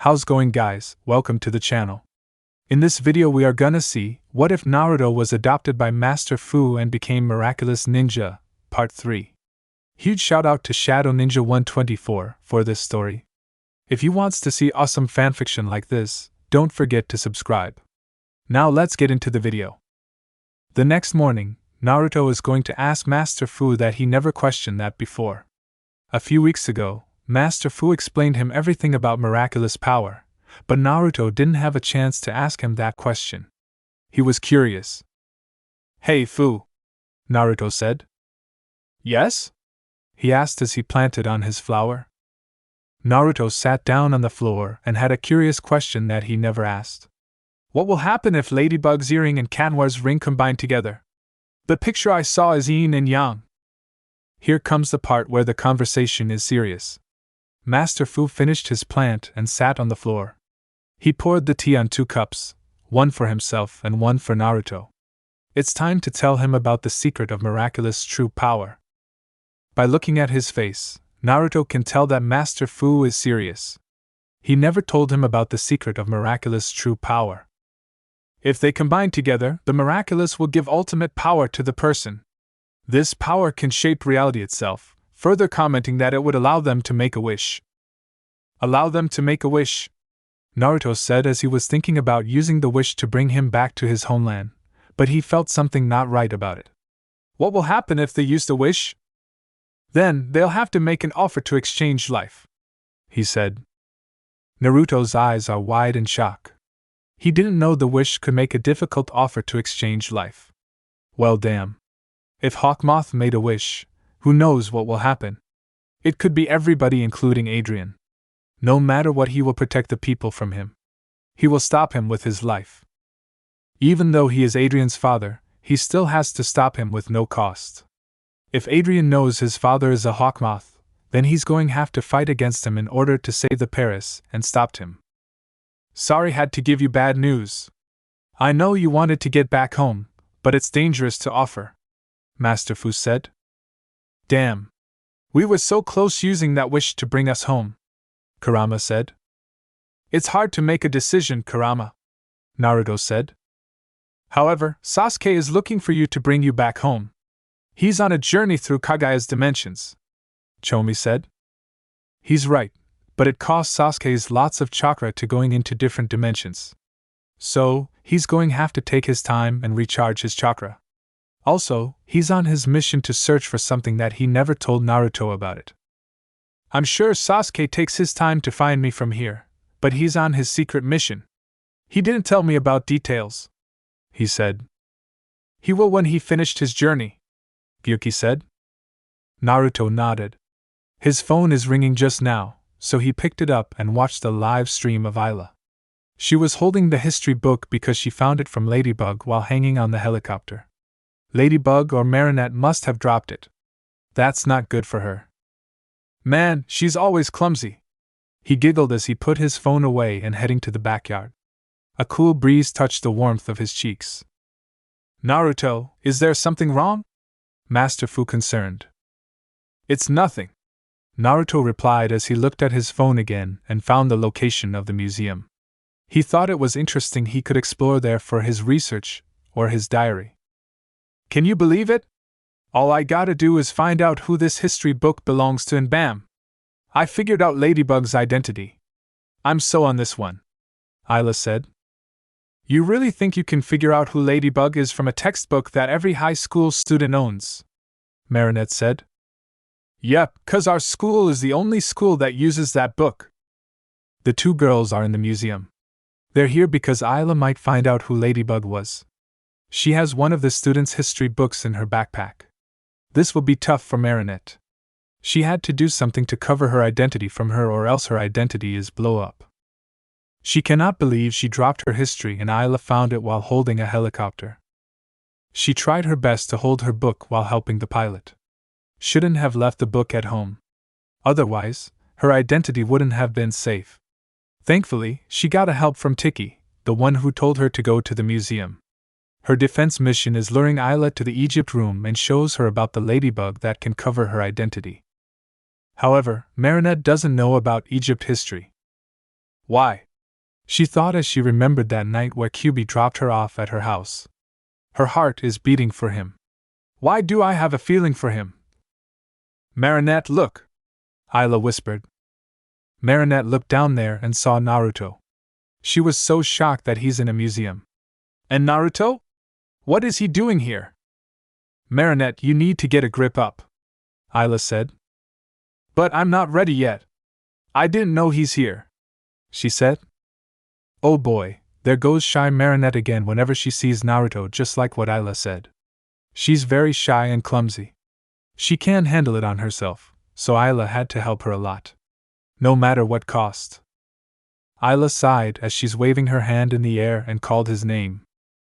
How's going, guys? Welcome to the channel. In this video we are gonna see, what if Naruto was adopted by Master Fu and became Miraculous Ninja, Part 3. Huge shout out to Shadow Ninja 124 for this story. If you wants to see awesome fanfiction like this, don't forget to subscribe. Now let's get into the video. The next morning, Naruto is going to ask Master Fu that he never questioned that before. A few weeks ago, Master Fu explained him everything about miraculous power, but Naruto didn't have a chance to ask him that question. He was curious. "Hey Fu," Naruto said. "Yes?" he asked as he planted on his flower. Naruto sat down on the floor and had a curious question that he never asked. "What will happen if Ladybug's earring and Kanwar's ring combine together? The picture I saw is yin and yang." Here comes the part where the conversation is serious. Master Fu finished his plant and sat on the floor. He poured the tea on 2 cups, one for himself and one for Naruto. It's time to tell him about the secret of miraculous true power. By looking at his face, Naruto can tell that Master Fu is serious. He never told him about the secret of miraculous true power. If they combine together, the miraculous will give ultimate power to the person. This power can shape reality itself, further commenting that it would allow them to make a wish. "Allow them to make a wish," Naruto said as he was thinking about using the wish to bring him back to his homeland, but he felt something not right about it. "What will happen if they use the wish?" "Then, they'll have to make an offer to exchange life," he said. Naruto's eyes are wide in shock. He didn't know the wish could make a difficult offer to exchange life. Well, damn. If Hawkmoth made a wish, who knows what will happen? It could be everybody, including Adrian. No matter what, he will protect the people from him. He will stop him with his life. Even though he is Adrian's father, he still has to stop him with no cost. If Adrian knows his father is a Hawkmoth, then he's going to have to fight against him in order to save the Paris and stop him. "Sorry, had to give you bad news. I know you wanted to get back home, but it's dangerous to offer," Master Fu said. "Damn. We were so close using that wish to bring us home," Kurama said. "It's hard to make a decision, Kurama," Naruto said. "However, Sasuke is looking for you to bring you back home. He's on a journey through Kagaya's dimensions," Chomi said. "He's right, but it costs Sasuke's lots of chakra to going into different dimensions. So, he's going to have to take his time and recharge his chakra. Also, he's on his mission to search for something that he never told Naruto about it. I'm sure Sasuke takes his time to find me from here, but he's on his secret mission. He didn't tell me about details," he said. "He will when he finished his journey," Gyuki said. Naruto nodded. His phone is ringing just now, so he picked it up and watched the live stream of Ayla. She was holding the history book because she found it from Ladybug while hanging on the helicopter. Ladybug or Marinette must have dropped it. That's not good for her. "Man, she's always clumsy," he giggled as he put his phone away and heading to the backyard. A cool breeze touched the warmth of his cheeks. "Naruto, is there something wrong?" Master Fu concerned. "It's nothing," Naruto replied as he looked at his phone again and found the location of the museum. He thought it was interesting he could explore there for his research or his diary. "Can you believe it? All I gotta do is find out who this history book belongs to and bam! I figured out Ladybug's identity. I'm so on this one," Ayla said. "You really think you can figure out who Ladybug is from a textbook that every high school student owns?" Marinette said. "Yep, 'cause our school is the only school that uses that book." The 2 girls are in the museum. They're here because Ayla might find out who Ladybug was. She has one of the students' history books in her backpack. This will be tough for Marinette. She had to do something to cover her identity from her, or else her identity is blow up. She cannot believe she dropped her history and Ayla found it while holding a helicopter. She tried her best to hold her book while helping the pilot. Shouldn't have left the book at home. Otherwise, her identity wouldn't have been safe. Thankfully, she got a help from Tiki, the one who told her to go to the museum. Her defense mission is luring Ayla to the Egypt room and shows her about the ladybug that can cover her identity. However, Marinette doesn't know about Egypt history. Why? She thought as she remembered that night where Kyubi dropped her off at her house. Her heart is beating for him. Why do I have a feeling for him? Marinette, look! Ayla whispered. Marinette looked down there and saw Naruto. She was so shocked that he's in a museum. And Naruto? What is he doing here? Marinette, you need to get a grip up, Ayla said. But I'm not ready yet. I didn't know he's here, she said. Oh boy, there goes shy Marinette again whenever she sees Naruto, just like what Ayla said. She's very shy and clumsy. She can't handle it on herself, so Ayla had to help her a lot. No matter what cost. Ayla sighed as she's waving her hand in the air and called his name.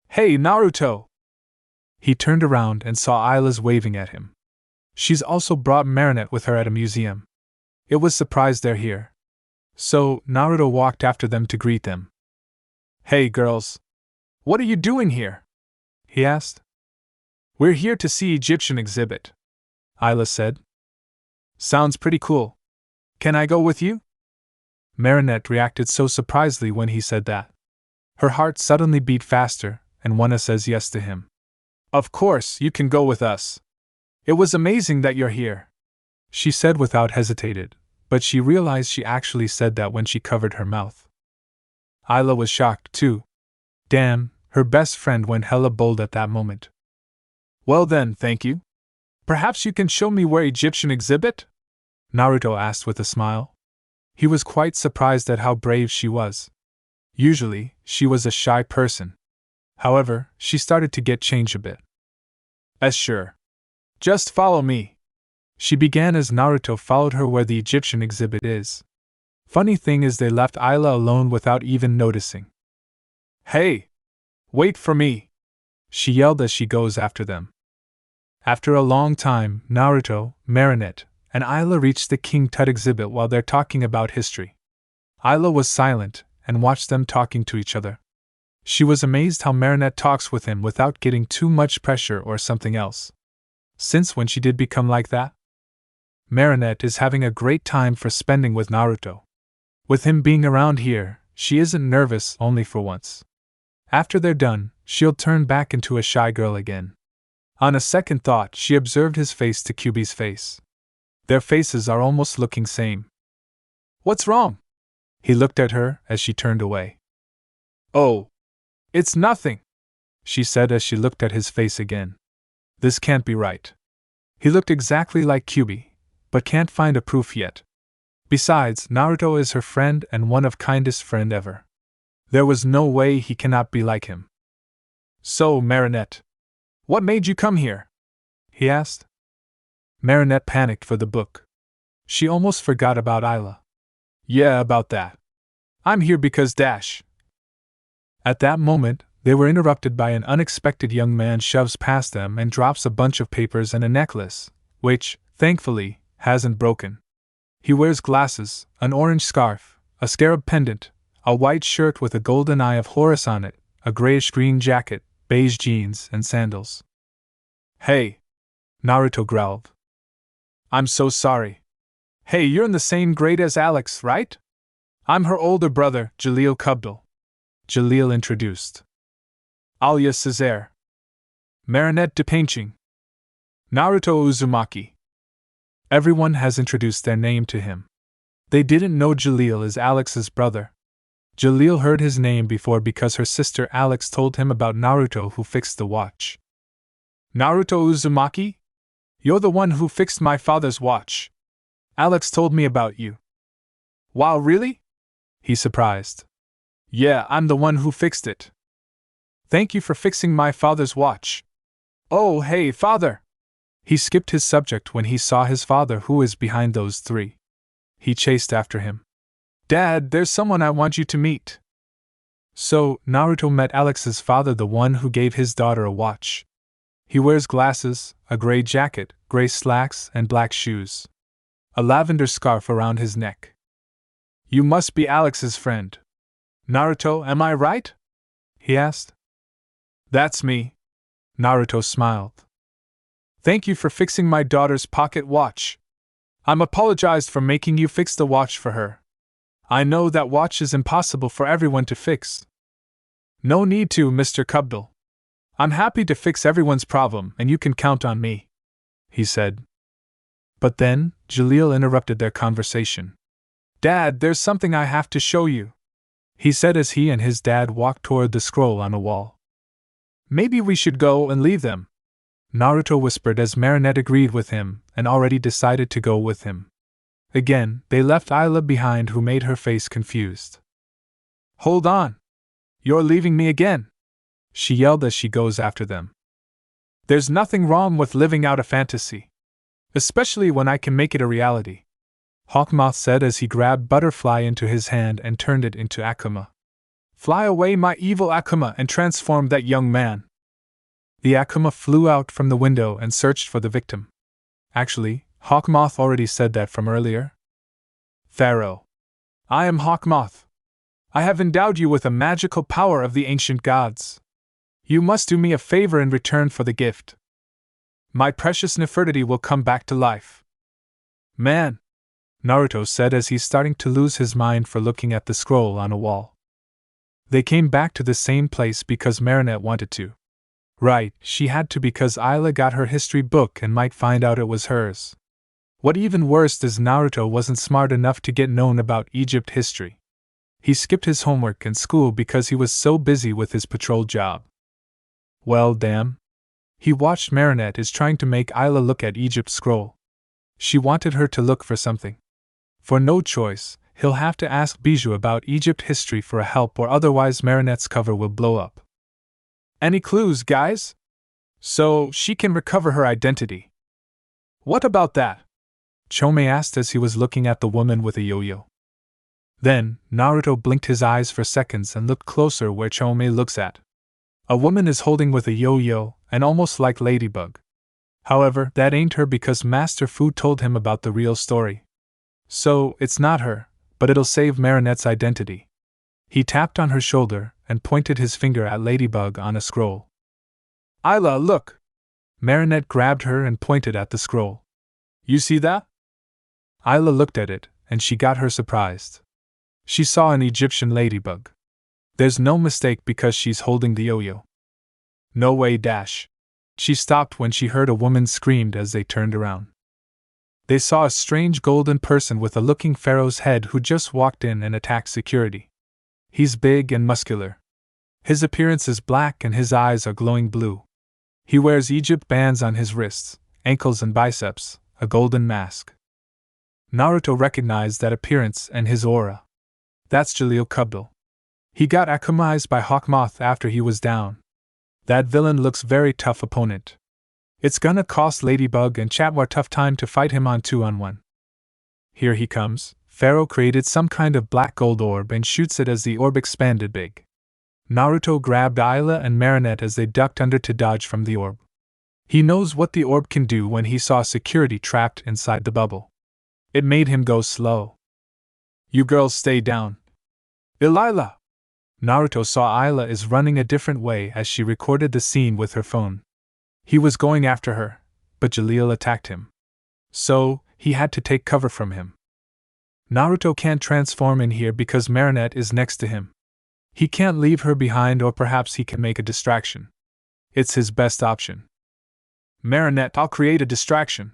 Hey, Naruto! He turned around and saw Ayla's waving at him. She's also brought Marinette with her at a museum. It was surprised they're here. So, Naruto walked after them to greet them. Hey, girls! What are you doing here? He asked. We're here to see Egyptian exhibit, Ayla said. Sounds pretty cool. Can I go with you? Marinette reacted so surprisedly when he said that. Her heart suddenly beat faster, and Wanna says yes to him. Of course, you can go with us. It was amazing that you're here, she said without hesitated, but she realized she actually said that when she covered her mouth. Ayla was shocked too. Damn, her best friend went hella bold at that moment. Well then, thank you. Perhaps you can show me where Egyptian exhibit? Naruto asked with a smile. He was quite surprised at how brave she was. Usually, she was a shy person. However, she started to get changed a bit. Sure. Just follow me. She began as Naruto followed her where the Egyptian exhibit is. Funny thing is they left Ayla alone without even noticing. Hey! Wait for me! She yelled as she goes after them. After a long time, Naruto, Marinette, and Ayla reached the King Tut exhibit while they're talking about history. Ayla was silent and watched them talking to each other. She was amazed how Marinette talks with him without getting too much pressure or something else. Since when she did become like that? Marinette is having a great time for spending with Naruto. With him being around here, she isn't nervous only for once. After they're done, she'll turn back into a shy girl again. On a second thought, she observed his face to Kyubi's face. Their faces are almost looking same. What's wrong? He looked at her as she turned away. Oh, it's nothing, she said as she looked at his face again. This can't be right. He looked exactly like Kyubi, but can't find a proof yet. Besides, Naruto is her friend and one of kindest friend ever. There was no way he cannot be like him. So, Marinette, what made you come here? He asked. Marinette panicked for the book. She almost forgot about Ayla. Yeah, about that. I'm here because dash. At that moment, they were interrupted by an unexpected young man shoves past them and drops a bunch of papers and a necklace, which, thankfully, hasn't broken. He wears glasses, an orange scarf, a scarab pendant, a white shirt with a golden eye of Horus on it, a grayish-green jacket, beige jeans, and sandals. Hey! Naruto growled. I'm so sorry. Hey, you're in the same grade as Alex, right? I'm her older brother, Jalil Kubdal. Jalil introduced. Alia Césaire. Marinette de Painting. Naruto Uzumaki. Everyone has introduced their name to him. They didn't know Jalil is Alex's brother. Jalil heard his name before because her sister Alex told him about Naruto who fixed the watch. Naruto Uzumaki? You're the one who fixed my father's watch. Alex told me about you. Wow, really? He's surprised. Yeah, I'm the one who fixed it. Thank you for fixing my father's watch. Oh, hey, father! He skipped his subject when he saw his father who is behind those three. He chased after him. Dad, there's someone I want you to meet. So, Naruto met Alex's father, the one who gave his daughter a watch. He wears glasses, a gray jacket, gray slacks, and black shoes. A lavender scarf around his neck. You must be Alex's friend. Naruto, am I right? He asked. That's me. Naruto smiled. Thank you for fixing my daughter's pocket watch. I'm apologized for making you fix the watch for her. I know that watch is impossible for everyone to fix. No need to, Mr. Cubdle. I'm happy to fix everyone's problem and you can count on me, he said. But then, Jalil interrupted their conversation. Dad, there's something I have to show you, he said as he and his dad walked toward the scroll on a wall. Maybe we should go and leave them, Naruto whispered as Marinette agreed with him and already decided to go with him. Again, they left Ayla behind, who made her face confused. Hold on! You're leaving me again! She yelled as she goes after them. There's nothing wrong with living out a fantasy, especially when I can make it a reality, Hawkmoth said as he grabbed Butterfly into his hand and turned it into Akuma. Fly away, my evil Akuma, and transform that young man. The Akuma flew out from the window and searched for the victim. Actually, Hawkmoth already said that from earlier. Pharaoh. I am Hawkmoth. I have endowed you with a magical power of the ancient gods. You must do me a favor in return for the gift. My precious Nefertiti will come back to life. Man, Naruto said as he's starting to lose his mind for looking at the scroll on a wall. They came back to the same place because Marinette wanted to. Right, she had to because Ayla got her history book and might find out it was hers. What even worse is Naruto wasn't smart enough to get known about Egypt history. He skipped his homework and school because he was so busy with his patrol job. Well, damn. He watched Marinette is trying to make Ayla look at Egypt's scroll. She wanted her to look for something. For no choice, he'll have to ask Bijou about Egypt history for a help, or otherwise Marinette's cover will blow up. Any clues, guys? So she can recover her identity. What about that? Chome asked as he was looking at the woman with a yo-yo. Then, Naruto blinked his eyes for seconds and looked closer where Chome looks at. A woman is holding with a yo-yo, and almost like Ladybug. However, that ain't her because Master Fu told him about the real story. So, it's not her, but it'll save Marinette's identity. He tapped on her shoulder and pointed his finger at Ladybug on a scroll. Ayla, look! Marinette grabbed her and pointed at the scroll. You see that? Ayla looked at it, and she got her surprised. She saw an Egyptian ladybug. There's no mistake because she's holding the yo-yo. No way, dash. She stopped when she heard a woman screamed as they turned around. They saw a strange golden person with a looking pharaoh's head who just walked in and attacked security. He's big and muscular. His appearance is black and his eyes are glowing blue. He wears Egypt bands on his wrists, ankles and biceps, a golden mask. Naruto recognized that appearance and his aura. That's Jalil Cubdle. He got akumized by Hawkmoth after he was down. That villain looks very tough opponent. It's gonna cost Ladybug and Chatwar tough time to fight him on 2-on-1. Here he comes. Pharaoh created some kind of black gold orb and shoots it as the orb expanded big. Naruto grabbed Ayla and Marinette as they ducked under to dodge from the orb. He knows what the orb can do when he saw security trapped inside the bubble. It made him go slow. You girls stay down. Ilila! Naruto saw Ayla is running a different way as she recorded the scene with her phone. He was going after her, but Jalil attacked him. So, he had to take cover from him. Naruto can't transform in here because Marinette is next to him. He can't leave her behind, or perhaps he can make a distraction. It's his best option. Marinette, I'll create a distraction.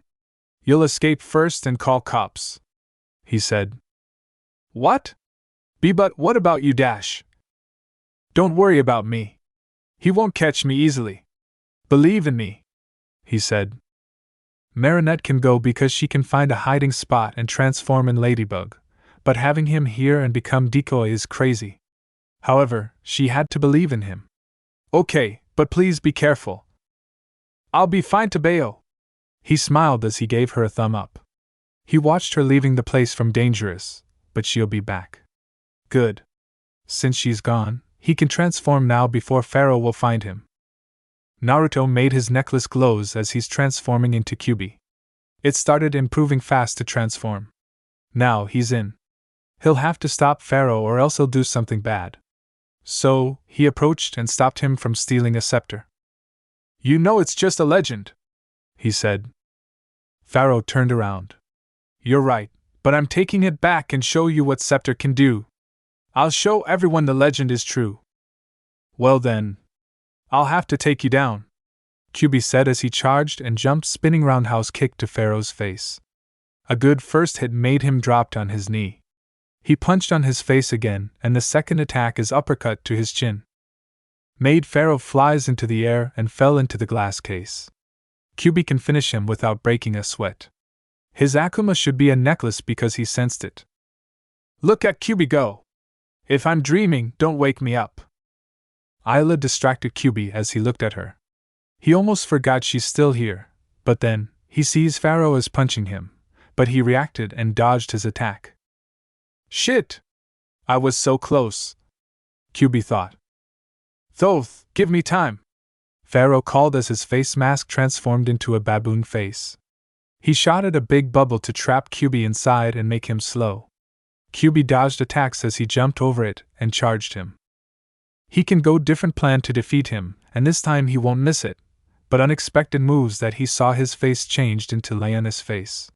You'll escape first and call cops, he said. What? But what about you, Dash? Don't worry about me. He won't catch me easily. Believe in me, he said. Marinette can go because she can find a hiding spot and transform in Ladybug, but having him here and become decoy is crazy. However, she had to believe in him. Okay, but please be careful. I'll be fine, Tabeo. He smiled as he gave her a thumb up. He watched her leaving the place from Dangerous, but she'll be back. Good. Since she's gone, he can transform now before Pharaoh will find him. Naruto made his necklace glows as he's transforming into Kyuubi. It started improving fast to transform. Now he's in. He'll have to stop Pharaoh or else he'll do something bad. So, he approached and stopped him from stealing a scepter. You know it's just a legend, he said. Pharaoh turned around. You're right, But I'm taking it back and show you what Scepter can do. I'll show everyone the legend is true. Well then, I'll have to take you down, Kyuubi said as he charged and jumped spinning roundhouse kick to Pharaoh's face. A good first hit made him drop on his knee. He punched on his face again, and the second attack is uppercut to his chin. Made Pharaoh flies into the air and fell into the glass case. Kyuubi can finish him without breaking a sweat. His Akuma should be a necklace because he sensed it. Look at Kyuubi go! If I'm dreaming, don't wake me up. Ayla distracted Kyuubi as he looked at her. He almost forgot she's still here, but then, he sees Pharaoh is punching him, but he reacted and dodged his attack. Shit! I was so close, Kyuubi thought. Thoth, give me time, Pharaoh called as his face mask transformed into a baboon face. He shot at a big bubble to trap Kyuubi inside and make him slow. Kyuubi dodged attacks as he jumped over it and charged him. He can go different plan to defeat him, and this time he won't miss it, but unexpected moves that he saw his face changed into Lioness face.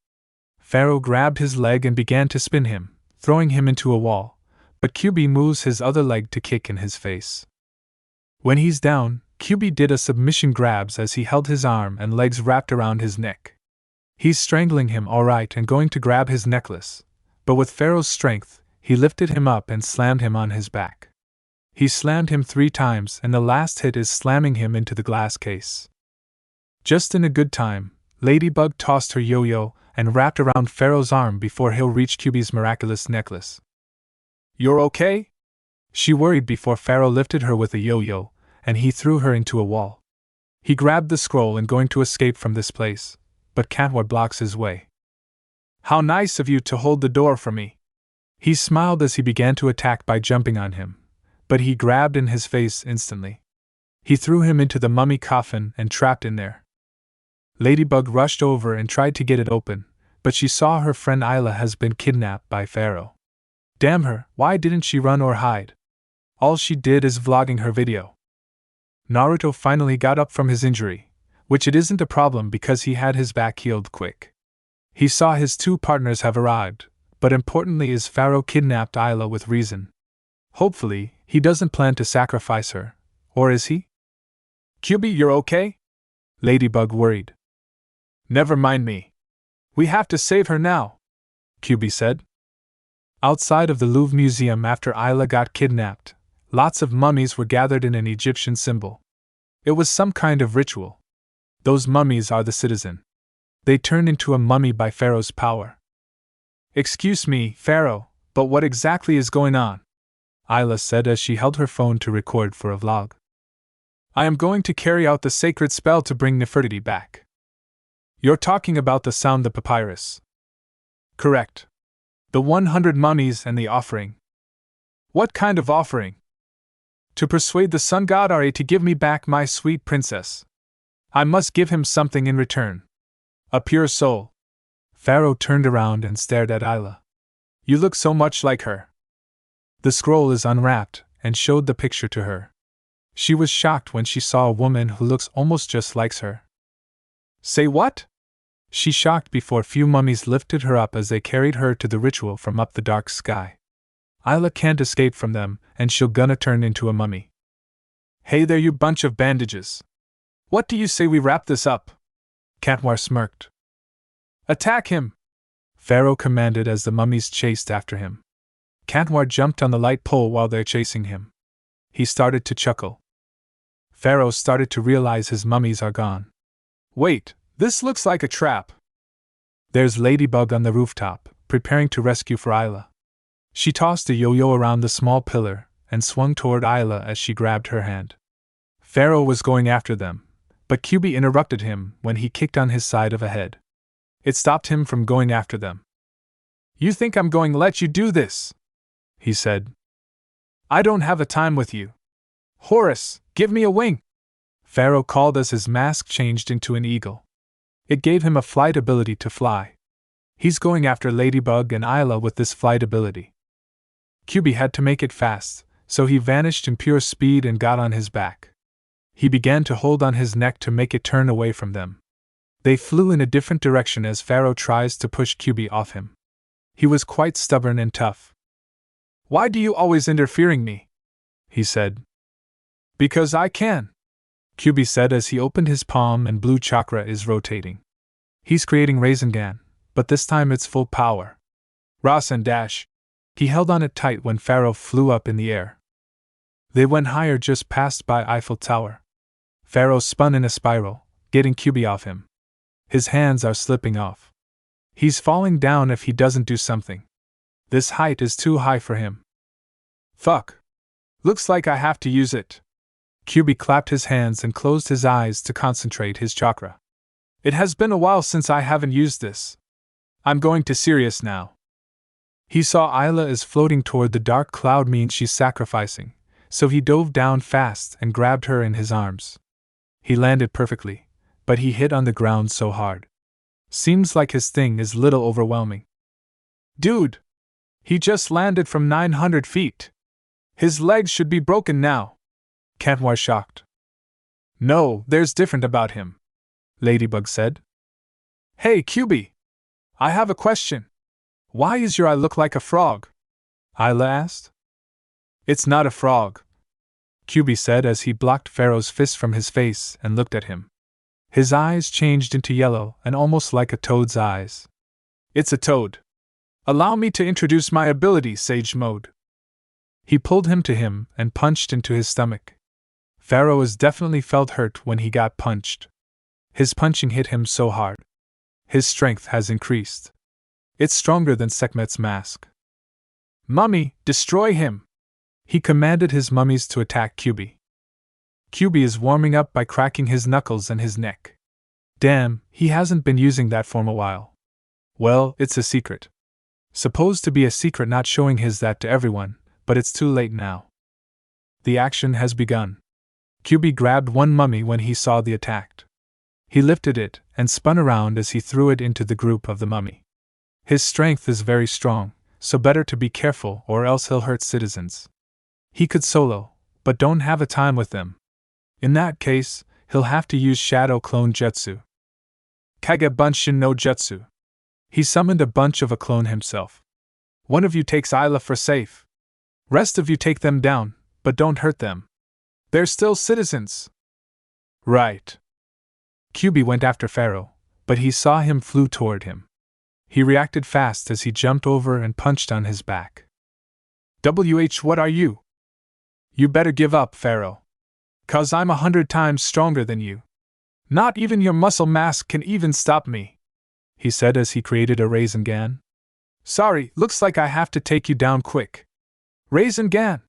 Pharaoh grabbed his leg and began to spin him, throwing him into a wall, but Kyuubi moves his other leg to kick in his face. When he's down, Kyuubi did a submission grabs as he held his arm and legs wrapped around his neck. He's strangling him alright and going to grab his necklace, but with Pharaoh's strength, he lifted him up and slammed him on his back. He slammed him 3 times and the last hit is slamming him into the glass case. Just in a good time, Ladybug tossed her yo-yo and wrapped around Pharaoh's arm before he'll reach Kyuubi's miraculous necklace. You're okay? She worried before Pharaoh lifted her with a yo-yo, and he threw her into a wall. He grabbed the scroll and going to escape from this place, but Katwar blocks his way. How nice of you to hold the door for me. He smiled as he began to attack by jumping on him, but he grabbed in his face instantly. He threw him into the mummy coffin and trapped in there. Ladybug rushed over and tried to get it open, but she saw her friend Ayla has been kidnapped by Pharaoh. Damn her, why didn't she run or hide? All she did is vlogging her video. Naruto finally got up from his injury, which it isn't a problem because he had his back healed quick. He saw his 2 partners have arrived, but importantly is Pharaoh kidnapped Ayla with reason. Hopefully, he doesn't plan to sacrifice her, or is he? Kyuubi, you're okay? Ladybug worried. Never mind me. We have to save her now, Kyuubi said. Outside of the Louvre Museum after Ayla got kidnapped, lots of mummies were gathered in an Egyptian symbol. It was some kind of ritual. Those mummies are the citizen. They turned into a mummy by Pharaoh's power. Excuse me, Pharaoh, but what exactly is going on? Ayla said as she held her phone to record for a vlog. I am going to carry out the sacred spell to bring Nefertiti back. You're talking about the sound the papyrus. Correct. The 100 mummies and the offering. What kind of offering? To persuade the sun god Ra to give me back my sweet princess. I must give him something in return. A pure soul. Pharaoh turned around and stared at Ayla. You look so much like her. The scroll is unwrapped and showed the picture to her. She was shocked when she saw a woman who looks almost just like her. Say what? She shocked before few mummies lifted her up as they carried her to the ritual from up the dark sky. Ayla can't escape from them, and she'll gonna turn into a mummy. Hey there, you bunch of bandages. What do you say we wrap this up? Katwar smirked. Attack him! Pharaoh commanded as the mummies chased after him. Katwar jumped on the light pole while they're chasing him. He started to chuckle. Pharaoh started to realize his mummies are gone. Wait, this looks like a trap. There's Ladybug on the rooftop, preparing to rescue for Ayla. She tossed a yo-yo around the small pillar and swung toward Ayla as she grabbed her hand. Pharaoh was going after them, but Kyuubi interrupted him when he kicked on his side of a head. It stopped him from going after them. You think I'm going to let you do this? He said. I don't have a time with you. Horus, give me a wing! Pharaoh called as his mask changed into an eagle. It gave him a flight ability to fly. He's going after Ladybug and Ayla with this flight ability. Kyuubi had to make it fast, so he vanished in pure speed and got on his back. He began to hold on his neck to make it turn away from them. They flew in a different direction as Pharaoh tries to push Kyuubi off him. He was quite stubborn and tough. "Why do you always interfering me?" he said. "Because I can," Kyubi said as he opened his palm and blue chakra is rotating. He's creating Rasengan, but this time it's full power. Rasen dash. He held on it tight when Pharaoh flew up in the air. They went higher just past by Eiffel Tower. Pharaoh spun in a spiral, getting Kyubi off him. His hands are slipping off. He's falling down if he doesn't do something. This height is too high for him. Fuck. Looks like I have to use it. Kyubi clapped his hands and closed his eyes to concentrate his chakra. It has been a while since I haven't used this. I'm going to serious now. He saw Isla is floating toward the dark cloud, means she's sacrificing, so he dove down fast and grabbed her in his arms. He landed perfectly, but he hit on the ground so hard. Seems like his thing is little overwhelming. Dude! He just landed from 900 feet. His legs should be broken now. Katmar shocked. No, there's different about him, Ladybug said. Hey, Kyubi! I have a question. Why is your eye look like a frog? Isla asked. It's not a frog, Kyubi said as he blocked Pharaoh's fist from his face and looked at him. His eyes changed into yellow and almost like a toad's eyes. It's a toad. Allow me to introduce my ability, Sage Mode. He pulled him to him and punched into his stomach. Pharaoh has definitely felt hurt when he got punched. His punching hit him so hard. His strength has increased. It's stronger than Sekhmet's mask. Mummy, destroy him! He commanded his mummies to attack Kyubi. Kyubi is warming up by cracking his knuckles and his neck. Damn, he hasn't been using that form a while. Well, it's a secret. Supposed to be a secret, not showing his that to everyone, but it's too late now. The action has begun. Kyubi grabbed one mummy when he saw the attack. He lifted it and spun around as he threw it into the group of the mummy. His strength is very strong, so better to be careful or else he'll hurt citizens. He could solo, but don't have a time with them. In that case, he'll have to use Shadow Clone Jutsu. Kage Bunshin no Jutsu. He summoned a bunch of a clone himself. One of you takes Isla for safe. Rest of you take them down, but don't hurt them. They're still citizens. Right. Kyubi went after Pharaoh, but he saw him flew toward him. He reacted fast as he jumped over and punched on his back. What are you? You better give up, Pharaoh. 'Cause I'm 100 times stronger than you. Not even your muscle mass can even stop me, he said as he created a Rasengan. Sorry, looks like I have to take you down quick. Rasengan!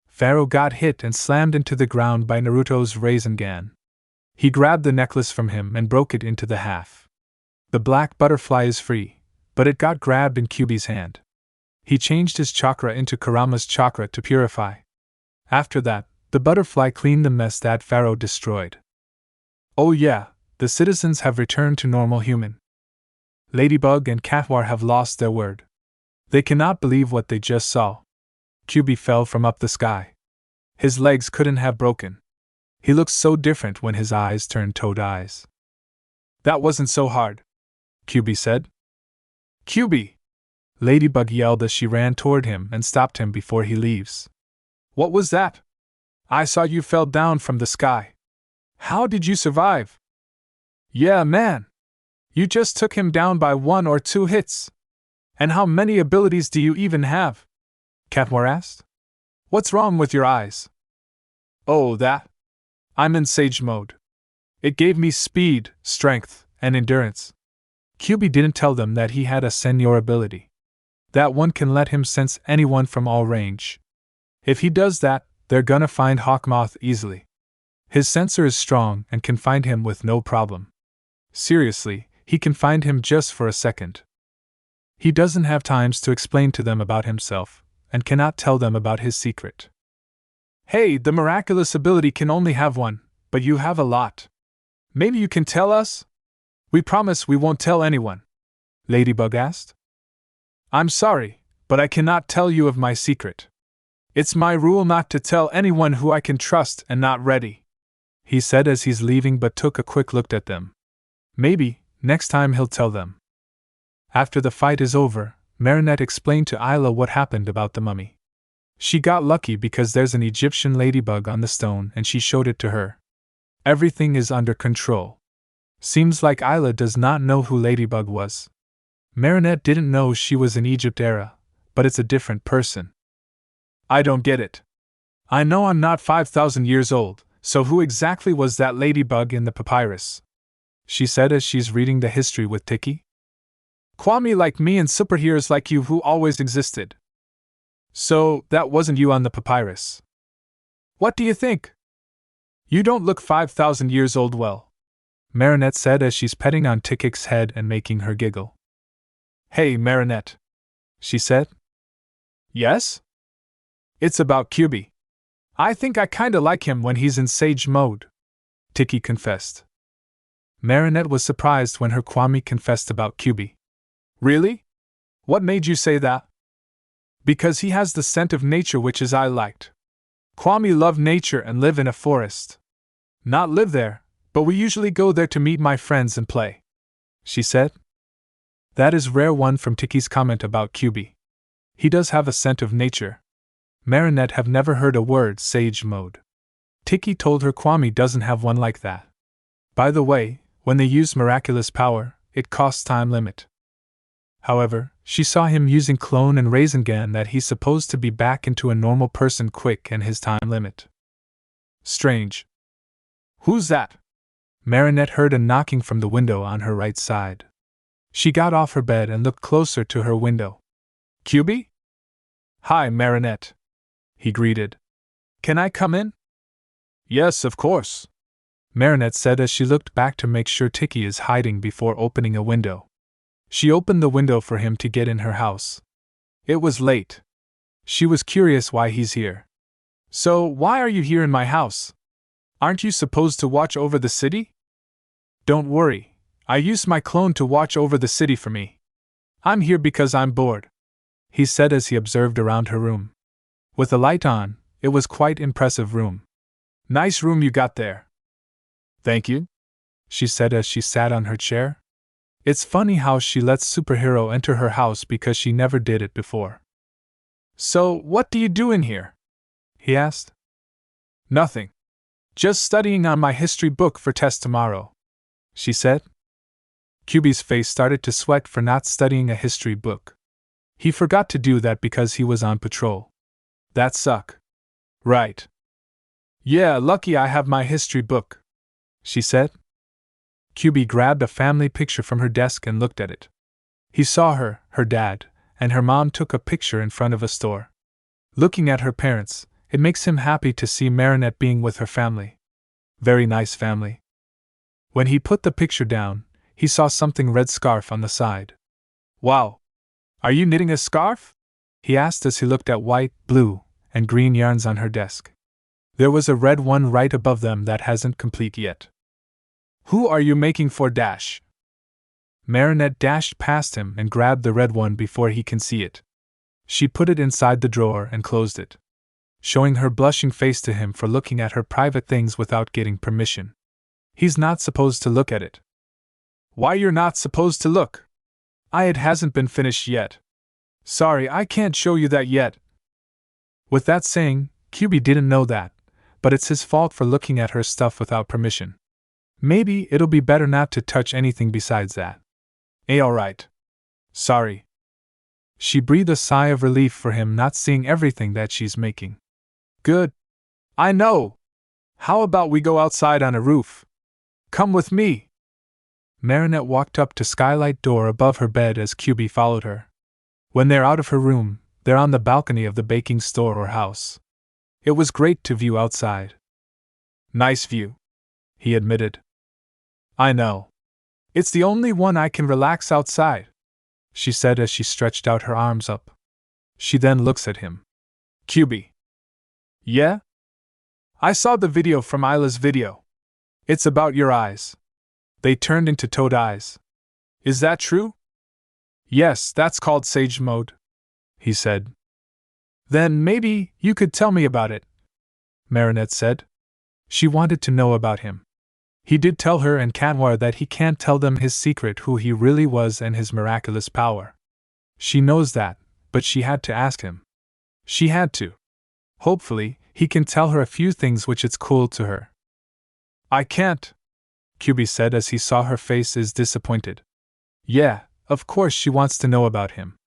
Pharaoh got hit and slammed into the ground by Naruto's Rasengan. He grabbed the necklace from him and broke it into the half. The black butterfly is free, but it got grabbed in Kyubi's hand. He changed his chakra into Kurama's chakra to purify. After that, the butterfly cleaned the mess that Pharaoh destroyed. Oh yeah, the citizens have returned to normal human. Ladybug and Katwar have lost their word. They cannot believe what they just saw. Kyubi fell from up the sky. His legs couldn't have broken. He looked so different when his eyes turned toad eyes. That wasn't so hard, Kyubi said. Kyubi! Ladybug yelled as she ran toward him and stopped him before he leaves. What was that? I saw you fell down from the sky. How did you survive? Yeah, man. You just took him down by 1 or 2 hits. And how many abilities do you even have? Katmore asked. What's wrong with your eyes? Oh, that. I'm in Sage Mode. It gave me speed, strength, and endurance. Kyubi didn't tell them that he had a senior ability. That one can let him sense anyone from all range. If he does that, they're gonna find Hawkmoth easily. His sensor is strong and can find him with no problem. Seriously, he can find him just for a second. He doesn't have times to explain to them about himself, and cannot tell them about his secret. Hey, the Miraculous ability can only have one, but you have a lot. Maybe you can tell us? We promise we won't tell anyone, Ladybug asked. I'm sorry, but I cannot tell you of my secret. It's my rule not to tell anyone who I can trust and not ready, he said as he's leaving, but took a quick look at them. Maybe, next time he'll tell them. After the fight is over, Marinette explained to Isla what happened about the mummy. She got lucky because there's an Egyptian ladybug on the stone and she showed it to her. Everything is under control. Seems like Isla does not know who Ladybug was. Marinette didn't know she was in Egypt era, but it's a different person. I don't get it. I know I'm not 5,000 years old, so who exactly was that ladybug in the papyrus? She said as she's reading the history with Tiki. Kwame like me and superheroes like you who always existed. So, that wasn't you on the papyrus. What do you think? You don't look 5,000 years old well, Marinette said as she's petting on Tikik's head and making her giggle. Hey, Marinette, she said. Yes? It's about QB. I think I kinda like him when he's in sage mode, Tiki confessed. Marinette was surprised when her Kwame confessed about QB. Really? What made you say that? Because he has the scent of nature which is I liked. Kwame loved nature and live in a forest. Not live there, but we usually go there to meet my friends and play, she said. That is rare one from Tiki's comment about QB. He does have a scent of nature. Marinette have never heard a word sage mode. Tiki told her Kwame doesn't have one like that. By the way, when they use miraculous power, it costs time limit. However, she saw him using clone and Rasengan that he's supposed to be back into a normal person quick and his time limit. Strange. Who's that? Marinette heard a knocking from the window on her right side. She got off her bed and looked closer to her window. QB? Hi, Marinette, he greeted. Can I come in? Yes, of course, Marinette said as she looked back to make sure Tiki is hiding before opening a window. She opened the window for him to get in her house. It was late. She was curious why he's here. So, why are you here in my house? Aren't you supposed to watch over the city? Don't worry, I used my clone to watch over the city for me. I'm here because I'm bored, he said as he observed around her room. With the light on, it was quite impressive room. Nice room you got there. Thank you, she said as she sat on her chair. It's funny how she lets superhero enter her house because she never did it before. So, what do you do in here? He asked. Nothing. Just studying on my history book for test tomorrow, she said. QB's face started to sweat for not studying a history book. He forgot to do that because he was on patrol. That suck. Right. Yeah, lucky I have my history book, she said. QB grabbed a family picture from her desk and looked at it. He saw her dad, and her mom took a picture in front of a store. Looking at her parents, it makes him happy to see Marinette being with her family. Very nice family. When he put the picture down, he saw something red scarf on the side. Wow! Are you knitting a scarf? He asked as he looked at white, blue, and green yarns on her desk. There was a red one right above them that hasn't complete yet. Who are you making for Dash? Marinette dashed past him and grabbed the red one before he can see it. She put it inside the drawer and closed it, showing her blushing face to him for looking at her private things without getting permission. He's not supposed to look at it. Why you're not supposed to look? It hasn't been finished yet. Sorry, I can't show you that yet. With that saying, QB didn't know that, but it's his fault for looking at her stuff without permission. Maybe it'll be better not to touch anything besides that. Alright. Sorry. She breathed a sigh of relief for him not seeing everything that she's making. Good. I know. How about we go outside on a roof? Come with me. Marinette walked up to skylight door above her bed as QB followed her. When they're out of her room, they're on the balcony of the baking store or house. It was great to view outside. Nice view, he admitted. I know. It's the only one I can relax outside, she said as she stretched out her arms up. She then looks at him. QB. Yeah? I saw the video from Isla's video. It's about your eyes. They turned into toad eyes. Is that true? Yes, that's called sage mode, he said. Then maybe you could tell me about it, Marinette said. She wanted to know about him. He did tell her and Kanwar that he can't tell them his secret, who he really was and his miraculous power. She knows that, but she had to ask him. She had to. Hopefully, he can tell her a few things which it's cool to her. I can't, QB said as he saw her face is disappointed. Yeah, of course she wants to know about him.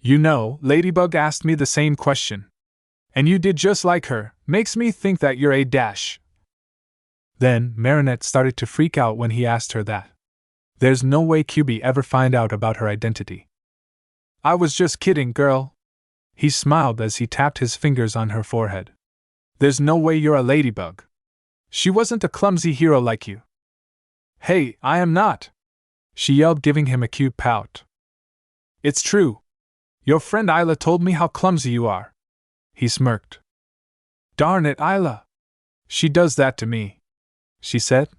You know, Ladybug asked me the same question. And you did just like her, makes me think that you're a dash. Then, Marinette started to freak out when he asked her that. There's no way QB ever find out about her identity. I was just kidding, girl. He smiled as he tapped his fingers on her forehead. There's no way you're a ladybug. She wasn't a clumsy hero like you. Hey, I am not, she yelled, giving him a cute pout. It's true. Your friend Isla told me how clumsy you are. He smirked. Darn it, Isla. She does that to me, she said.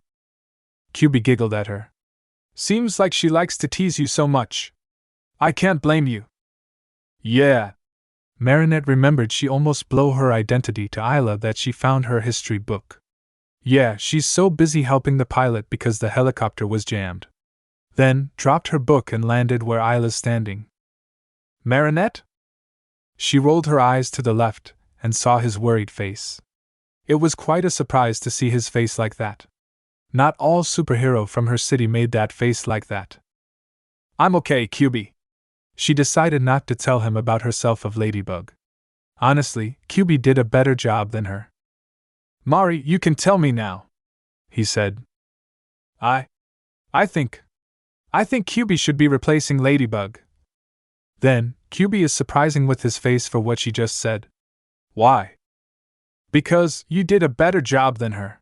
QB giggled at her. Seems like she likes to tease you so much. I can't blame you. Yeah. Marinette remembered she almost blew her identity to Isla that she found her history book. Yeah, she's so busy helping the pilot because the helicopter was jammed. Then, dropped her book and landed where Isla's standing. Marinette? She rolled her eyes to the left and saw his worried face. It was quite a surprise to see his face like that. Not all superhero from her city made that face like that. I'm okay, QB. She decided not to tell him about herself of Ladybug. Honestly, QB did a better job than her. Mari, you can tell me now, he said. I think QB should be replacing Ladybug. Then, QB is surprising with his face for what she just said. Why? Because you did a better job than her.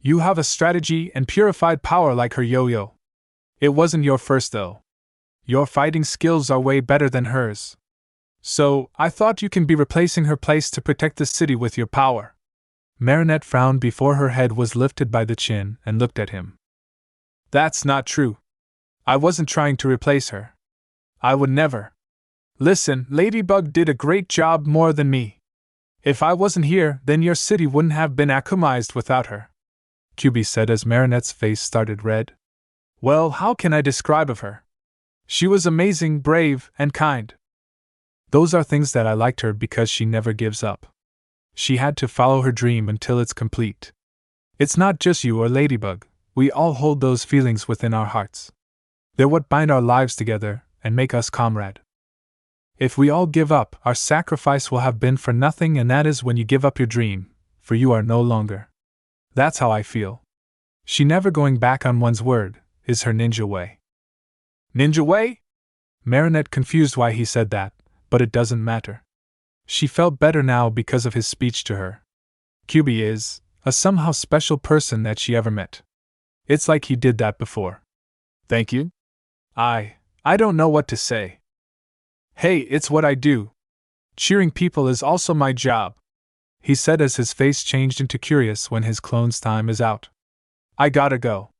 You have a strategy and purified power like her yo-yo. It wasn't your first though. Your fighting skills are way better than hers. So, I thought you can be replacing her place to protect the city with your power. Marinette frowned before her head was lifted by the chin and looked at him. That's not true. I wasn't trying to replace her. I would never. Listen, Ladybug did a great job more than me. If I wasn't here, then your city wouldn't have been akumized without her, QB said as Marinette's face started red. Well, how can I describe of her? She was amazing, brave, and kind. Those are things that I liked her because she never gives up. She had to follow her dream until it's complete. It's not just you or Ladybug, we all hold those feelings within our hearts. They're what bind our lives together and make us comrade. If we all give up, our sacrifice will have been for nothing, and that is when you give up your dream, for you are no longer. That's how I feel. She never going back on one's word is her ninja way. Ninja way? Marinette confused why he said that, but it doesn't matter. She felt better now because of his speech to her. QB is a somehow special person that she ever met. It's like he did that before. Thank you? I don't know what to say. Hey, it's what I do. Cheering people is also my job, he said as his face changed into curious when his clone's time is out. I gotta go.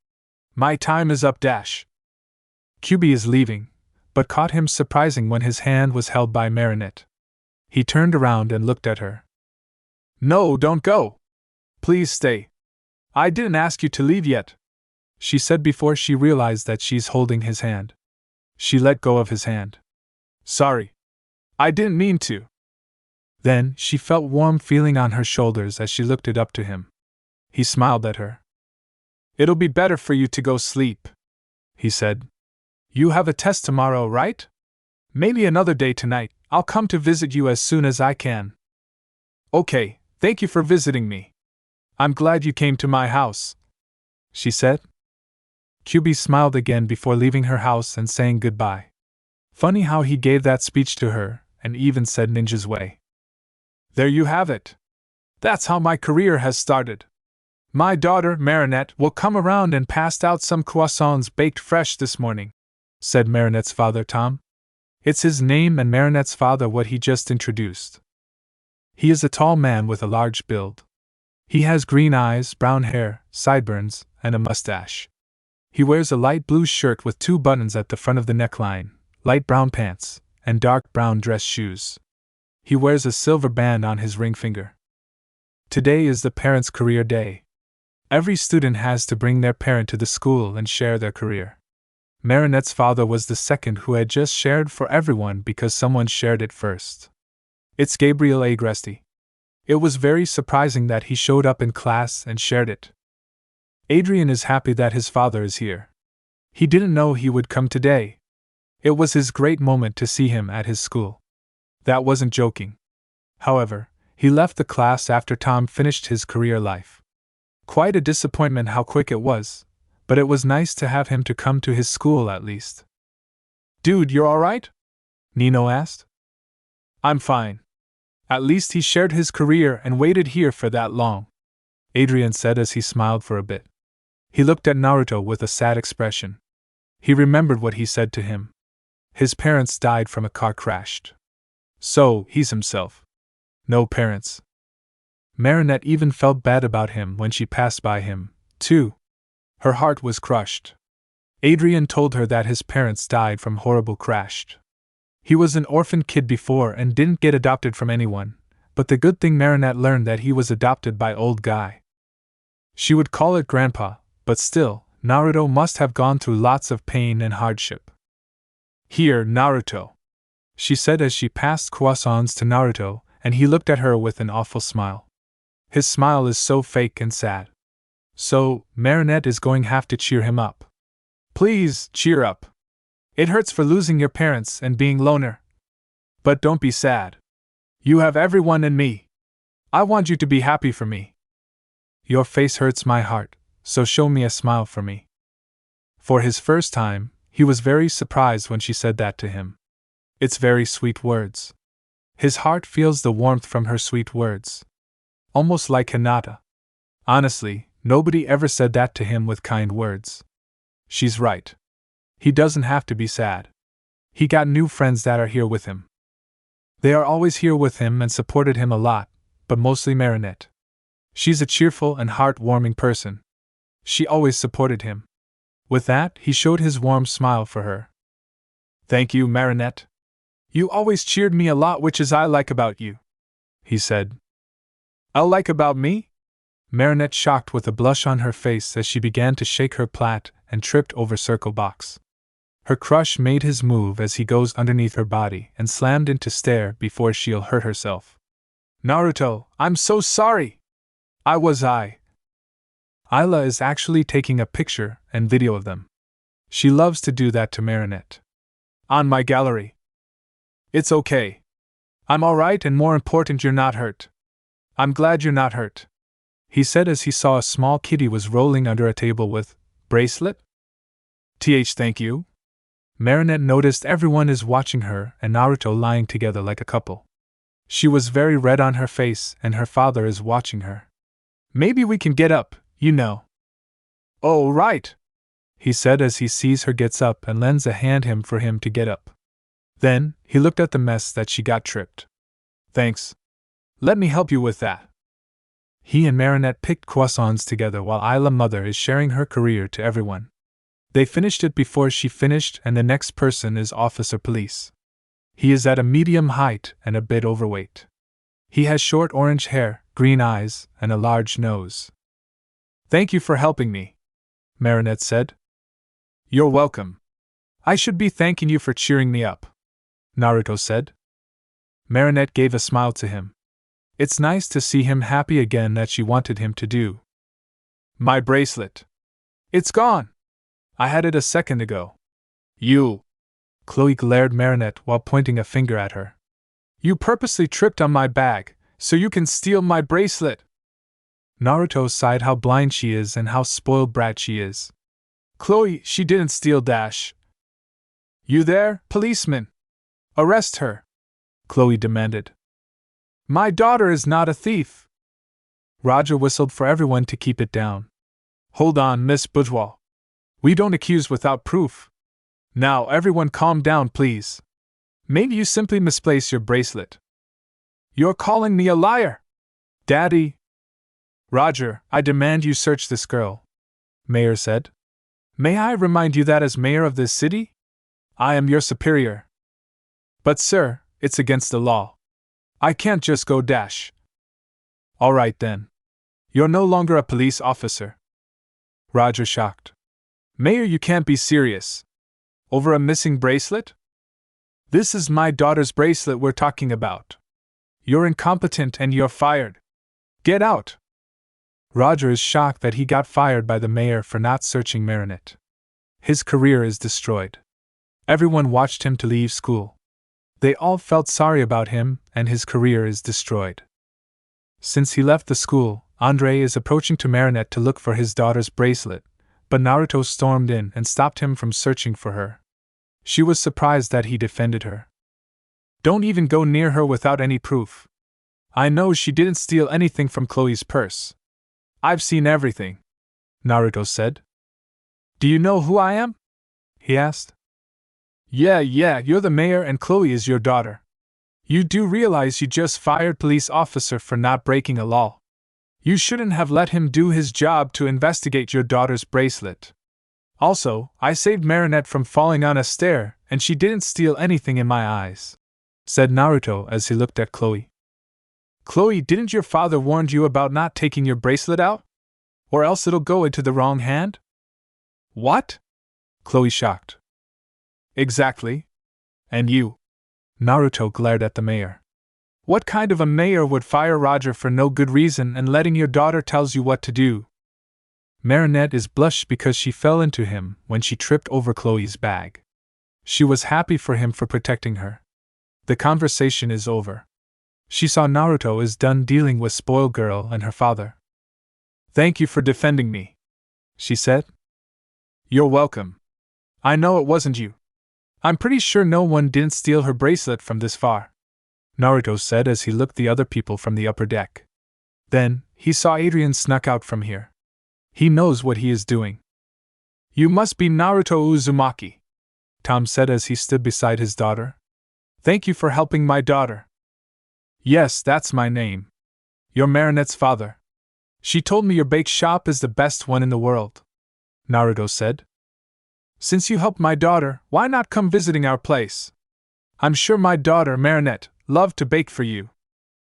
My time is up dash. QB is leaving, but caught him surprising when his hand was held by Marinette. He turned around and looked at her. No, don't go. Please stay. I didn't ask you to leave yet, she said before she realized that she's holding his hand. She let go of his hand. Sorry. I didn't mean to. Then she felt warm feeling on her shoulders as she looked it up to him. He smiled at her. It'll be better for you to go sleep, he said. You have a test tomorrow, right? Maybe another day tonight. I'll come to visit you as soon as I can. Okay, thank you for visiting me. I'm glad you came to my house, she said. QB smiled again before leaving her house and saying goodbye. Funny how he gave that speech to her, and even said ninja's way. There you have it. That's how my career has started. My daughter, Marinette, will come around and passed out some croissants baked fresh this morning, said Marinette's father, Tom. It's his name and Marinette's father what he just introduced. He is a tall man with a large build. He has green eyes, brown hair, sideburns, and a mustache. He wears a light blue shirt with 2 buttons at the front of the neckline, light brown pants, and dark brown dress shoes. He wears a silver band on his ring finger. Today is the parents' career day. Every student has to bring their parent to the school and share their career. Marinette's father was the second who had just shared for everyone because someone shared it first. It's Gabriel Agresti. It was very surprising that he showed up in class and shared it. Adrian is happy that his father is here. He didn't know he would come today. It was his great moment to see him at his school. That wasn't joking. However, he left the class after Tom finished his career life. Quite a disappointment how quick it was, but it was nice to have him to come to his school at least. Dude, you're alright? Nino asked. I'm fine. At least he shared his career and waited here for that long, Adrian said as he smiled for a bit. He looked at Naruto with a sad expression. He remembered what he said to him. His parents died from a car crash. So, he's himself. No parents. Marinette even felt bad about him when she passed by him, too. Her heart was crushed. Adrian told her that his parents died from horrible crash. He was an orphan kid before and didn't get adopted from anyone, but the good thing Marinette learned that he was adopted by old guy. She would call it grandpa, but still, Naruto must have gone through lots of pain and hardship. Here, Naruto, she said as she passed croissants to Naruto, and he looked at her with an awful smile. His smile is so fake and sad. So, Marinette is going to have to cheer him up. Please, cheer up. It hurts for losing your parents and being loner. But don't be sad. You have everyone and me. I want you to be happy for me. Your face hurts my heart, so show me a smile for me. For his first time, he was very surprised when she said that to him. It's very sweet words. His heart feels the warmth from her sweet words. Almost like Hinata. Honestly, nobody ever said that to him with kind words. She's right. He doesn't have to be sad. He got new friends that are here with him. They are always here with him and supported him a lot, but mostly Marinette. She's a cheerful and heart-warming person. She always supported him. With that, he showed his warm smile for her. Thank you, Marinette. You always cheered me a lot, which is I like about you, he said. I'll like about me? Marinette shocked with a blush on her face as she began to shake her plait and tripped over Circle Box. Her crush made his move as he goes underneath her body and slammed into stair before she'll hurt herself. Naruto, I'm so sorry! I. Ayla is actually taking a picture and video of them. She loves to do that to Marinette. On my gallery. It's okay. I'm alright, and more important, you're not hurt. I'm glad you're not hurt, he said as he saw a small kitty was rolling under a table with bracelet. Thank you. Marinette noticed everyone is watching her and Naruto lying together like a couple. She was very red on her face and her father is watching her. Maybe we can get up, you know. Oh, right, he said as he sees her gets up and lends a hand him for him to get up. Then, he looked at the mess that she got tripped. Thanks. Let me help you with that. He and Marinette picked croissants together while Ayla's mother is sharing her career to everyone. They finished it before she finished, and the next person is Officer Police. He is at a medium height and a bit overweight. He has short orange hair, green eyes, and a large nose. Thank you for helping me, Marinette said. You're welcome. I should be thanking you for cheering me up, Naruto said. Marinette gave a smile to him. It's nice to see him happy again, that she wanted him to do. My bracelet. It's gone. I had it a second ago. You. Chloe glared Marinette while pointing a finger at her. You purposely tripped on my bag, so you can steal my bracelet. Naruto sighed how blind she is and how spoiled brat she is. Chloe, she didn't steal dash. You there, policeman? Arrest her, Chloe demanded. My daughter is not a thief. Roger whistled for everyone to keep it down. Hold on, Miss Bourgeois. We don't accuse without proof. Now everyone calm down, please. Maybe you simply misplaced your bracelet. You're calling me a liar! Daddy! Roger, I demand you search this girl, Mayor said. May I remind you that as mayor of this city, I am your superior. But sir, it's against the law. I can't just go dash. All right then. You're no longer a police officer. Roger shocked. Mayor, you can't be serious. Over a missing bracelet? This is my daughter's bracelet we're talking about. You're incompetent and you're fired. Get out! Roger is shocked that he got fired by the mayor for not searching Marinette. His career is destroyed. Everyone watched him to leave school. They all felt sorry about him, and his career is destroyed. Since he left the school, Andre is approaching to Marinette to look for his daughter's bracelet, but Naruto stormed in and stopped him from searching for her. She was surprised that he defended her. Don't even go near her without any proof. I know she didn't steal anything from Chloe's purse. I've seen everything, Naruto said. Do you know who I am? He asked. Yeah, you're the mayor and Chloe is your daughter. You do realize you just fired police officer for not breaking a law. You shouldn't have let him do his job to investigate your daughter's bracelet. Also, I saved Marinette from falling on a stair, and she didn't steal anything in my eyes, said Naruto as he looked at Chloe. Chloe, didn't your father warn you about not taking your bracelet out? Or else it'll go into the wrong hand? What? Chloe shocked. Exactly. And you? Naruto glared at the mayor. What kind of a mayor would fire Roger for no good reason and letting your daughter tells you what to do? Marinette is blushed because she fell into him when she tripped over Chloe's bag. She was happy for him for protecting her. The conversation is over. She saw Naruto is done dealing with spoiled girl and her father. Thank you for defending me, she said. You're welcome. I know it wasn't you. I'm pretty sure no one didn't steal her bracelet from this far, Naruto said as he looked the other people from the upper deck. Then, he saw Adrian snuck out from here. He knows what he is doing. You must be Naruto Uzumaki, Tom said as he stood beside his daughter. Thank you for helping my daughter. Yes, that's my name. You're Marinette's father. She told me your bake shop is the best one in the world, Naruto said. Since you helped my daughter, why not come visiting our place? I'm sure my daughter, Marinette, loved to bake for you.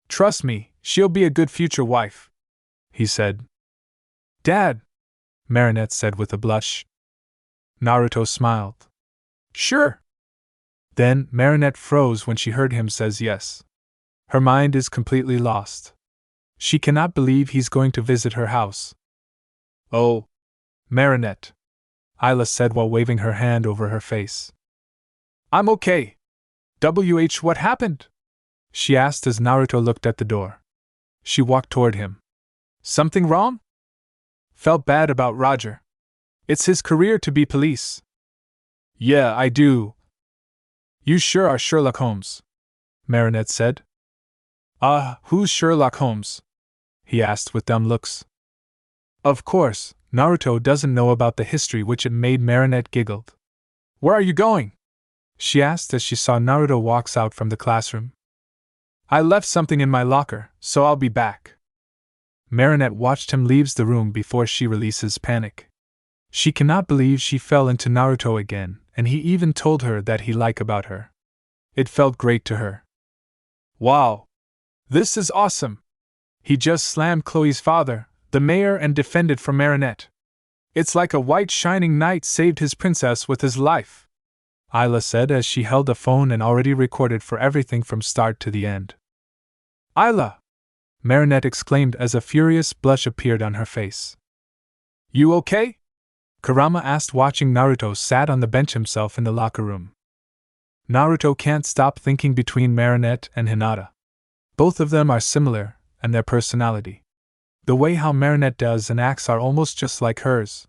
Trust me, she'll be a good future wife, he said. Dad, Marinette said with a blush. Naruto smiled. Sure. Then Marinette froze when she heard him says yes. Her mind is completely lost. She cannot believe he's going to visit her house. Oh, Marinette, Ayla said while waving her hand over her face. I'm okay. What happened? She asked as Naruto looked at the door. She walked toward him. Something wrong? Felt bad about Roger. It's his career to be police. Yeah, I do. You sure are Sherlock Holmes, Marinette said. Who's Sherlock Holmes? He asked with dumb looks. Of course, Naruto doesn't know about the history, which it made Marinette giggled. Where are you going? She asked as she saw Naruto walks out from the classroom. I left something in my locker, so I'll be back. Marinette watched him leave the room before she releases panic. She cannot believe she fell into Naruto again, and he even told her that he liked about her. It felt great to her. Wow! This is awesome! He just slammed Chloe's father, the mayor, and defended from Marinette. It's like a white shining knight saved his princess with his life, Ayla said as she held the phone and already recorded for everything from start to the end. Ayla! Marinette exclaimed as a furious blush appeared on her face. You okay? Kurama asked, watching Naruto sat on the bench himself in the locker room. Naruto can't stop thinking between Marinette and Hinata. Both of them are similar, and their personality. The way how Marinette does and acts are almost just like hers.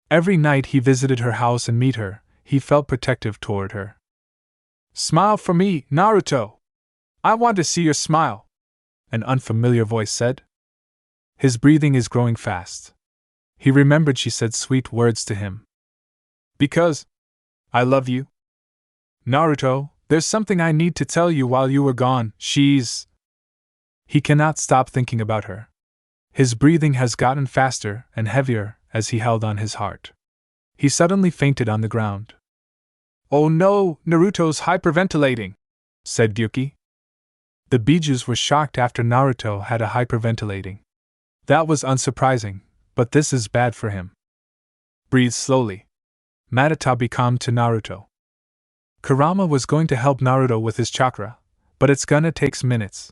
Every night he visited her house and meet her, he felt protective toward her. Smile for me, Naruto! I want to see your smile, an unfamiliar voice said. His breathing is growing fast. He remembered she said sweet words to him. Because I love you. Naruto, there's something I need to tell you while you were gone. He cannot stop thinking about her. His breathing has gotten faster and heavier as he held on his heart. He suddenly fainted on the ground. Oh no, Naruto's hyperventilating, said Gyuki. The Bijus were shocked after Naruto had a hyperventilating. That was unsurprising, but this is bad for him. Breathe slowly. Madata became to Naruto. Kurama was going to help Naruto with his chakra, but it's gonna take minutes.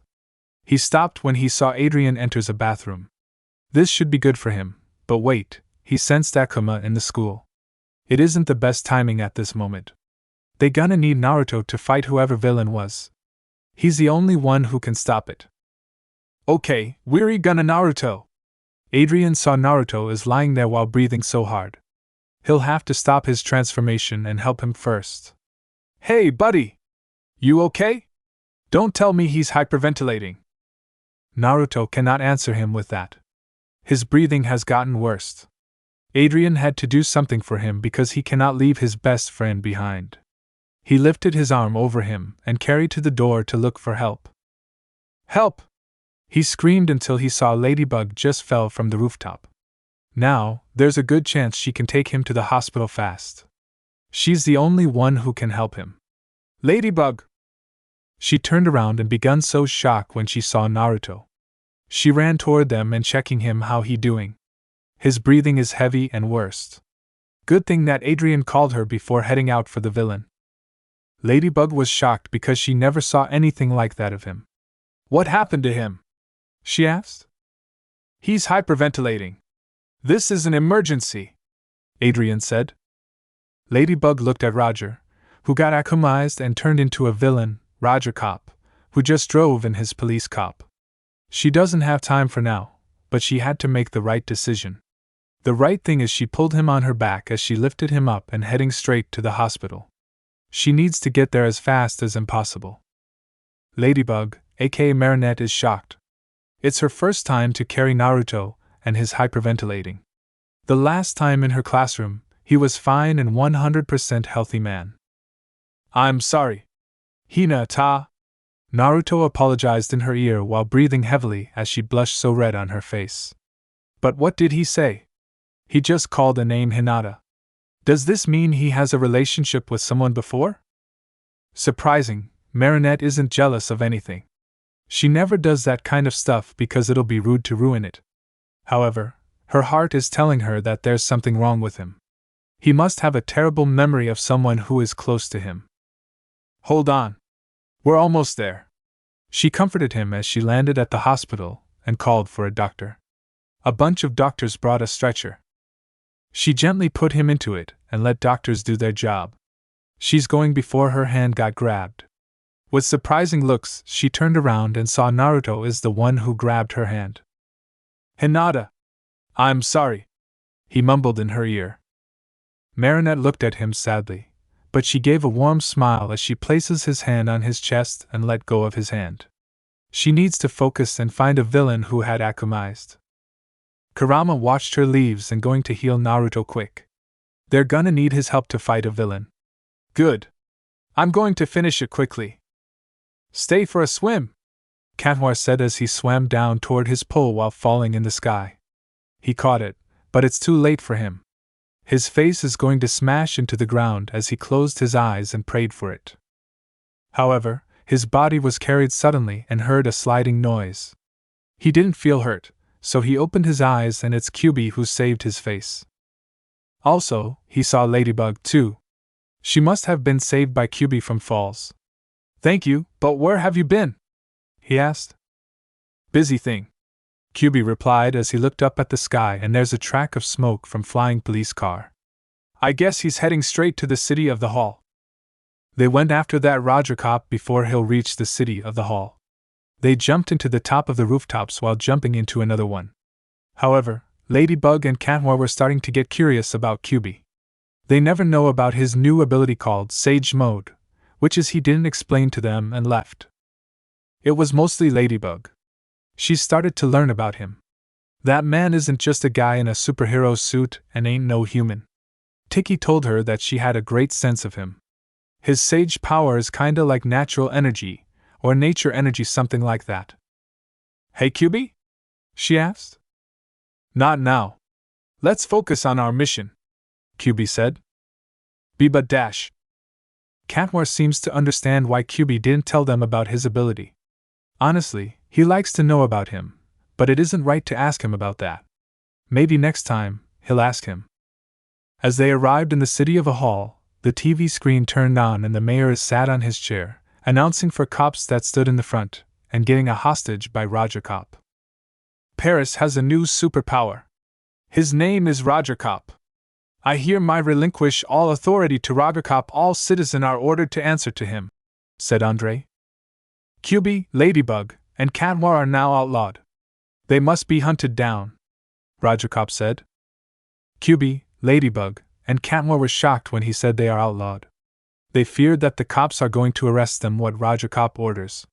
He stopped when he saw Adrian enters a bathroom. This should be good for him, but wait, he sensed Akuma in the school. It isn't the best timing at this moment. They gonna need Naruto to fight whoever villain was. He's the only one who can stop it. Okay, we're gonna Naruto. Adrian saw Naruto is lying there while breathing so hard. He'll have to stop his transformation and help him first. Hey, buddy! You okay? Don't tell me he's hyperventilating. Naruto cannot answer him with that. His breathing has gotten worse. Adrian had to do something for him because he cannot leave his best friend behind. He lifted his arm over him and carried to the door to look for help. Help! He screamed until he saw Ladybug just fell from the rooftop. Now, there's a good chance she can take him to the hospital fast. She's the only one who can help him. Ladybug! She turned around and began so shocked when she saw Naruto. She ran toward them and checking him how he doing. His breathing is heavy and worse. Good thing that Adrian called her before heading out for the villain. Ladybug was shocked because she never saw anything like that of him. What happened to him? She asked. He's hyperventilating. This is an emergency, Adrian said. Ladybug looked at Roger, who got akumized and turned into a villain, Roger Cop, who just drove in his police cop. She doesn't have time for now, but she had to make the right decision. The right thing is she pulled him on her back as she lifted him up and heading straight to the hospital. She needs to get there as fast as impossible. Ladybug, aka Marinette, is shocked. It's her first time to carry Naruto, and his hyperventilating. The last time in her classroom, he was fine and 100% healthy man. I'm sorry. Hinata. Naruto apologized in her ear while breathing heavily as she blushed so red on her face. But what did he say? He just called the name Hinata. Does this mean he has a relationship with someone before? Surprising, Marinette isn't jealous of anything. She never does that kind of stuff because it'll be rude to ruin it. However, her heart is telling her that there's something wrong with him. He must have a terrible memory of someone who is close to him. Hold on. We're almost there. She comforted him as she landed at the hospital and called for a doctor. A bunch of doctors brought a stretcher. She gently put him into it and let doctors do their job. She's going before her hand got grabbed. With surprising looks, she turned around and saw Naruto is the one who grabbed her hand. Hinata. I'm sorry. He mumbled in her ear. Marinette looked at him sadly, but she gave a warm smile as she places his hand on his chest and let go of his hand. She needs to focus and find a villain who had akumized. Kurama watched her leaves and going to heal Naruto quick. They're gonna need his help to fight a villain. Good. I'm going to finish it quickly. Stay for a swim, Kanwar said as he swam down toward his pole while falling in the sky. He caught it, but it's too late for him. His face is going to smash into the ground as he closed his eyes and prayed for it. However, his body was carried suddenly and heard a sliding noise. He didn't feel hurt, so he opened his eyes and it's Kyubi who saved his face. Also, he saw Ladybug too. She must have been saved by Kyubi from falls. Thank you, but where have you been? He asked. Busy thing, Kyubi replied as he looked up at the sky and there's a track of smoke from flying police car. I guess he's heading straight to the city of the hall. They went after that Roger cop before he'll reach the city of the hall. They jumped into the top of the rooftops while jumping into another one. However, Ladybug and Kanwar were starting to get curious about Kyubi. They never know about his new ability called Sage Mode, which is he didn't explain to them and left. It was mostly Ladybug. She started to learn about him. That man isn't just a guy in a superhero suit and ain't no human. Tiki told her that she had a great sense of him. His sage power is kinda like natural energy, or nature energy, something like that. Hey Kyubi? She asked. Not now. Let's focus on our mission, Kyubi said. Biba dash. Kanwar seems to understand why Kyubi didn't tell them about his ability. Honestly, he likes to know about him, but it isn't right to ask him about that. Maybe next time, he'll ask him. As they arrived in the city of a hall, The TV screen turned on and the mayor sat on his chair, announcing for cops that stood in the front, and getting a hostage by Roger Cop. Paris has a new superpower. His name is Roger Cop. I hereby relinquish all authority to Roger Cop. All citizens are ordered to answer to him, said Andre. QB, Ladybug, and Catwar are now outlawed. They must be hunted down, Roger Cop said. QB, Ladybug, and Catwar were shocked when he said they are outlawed. They feared that the cops are going to arrest them what Roger Cop orders.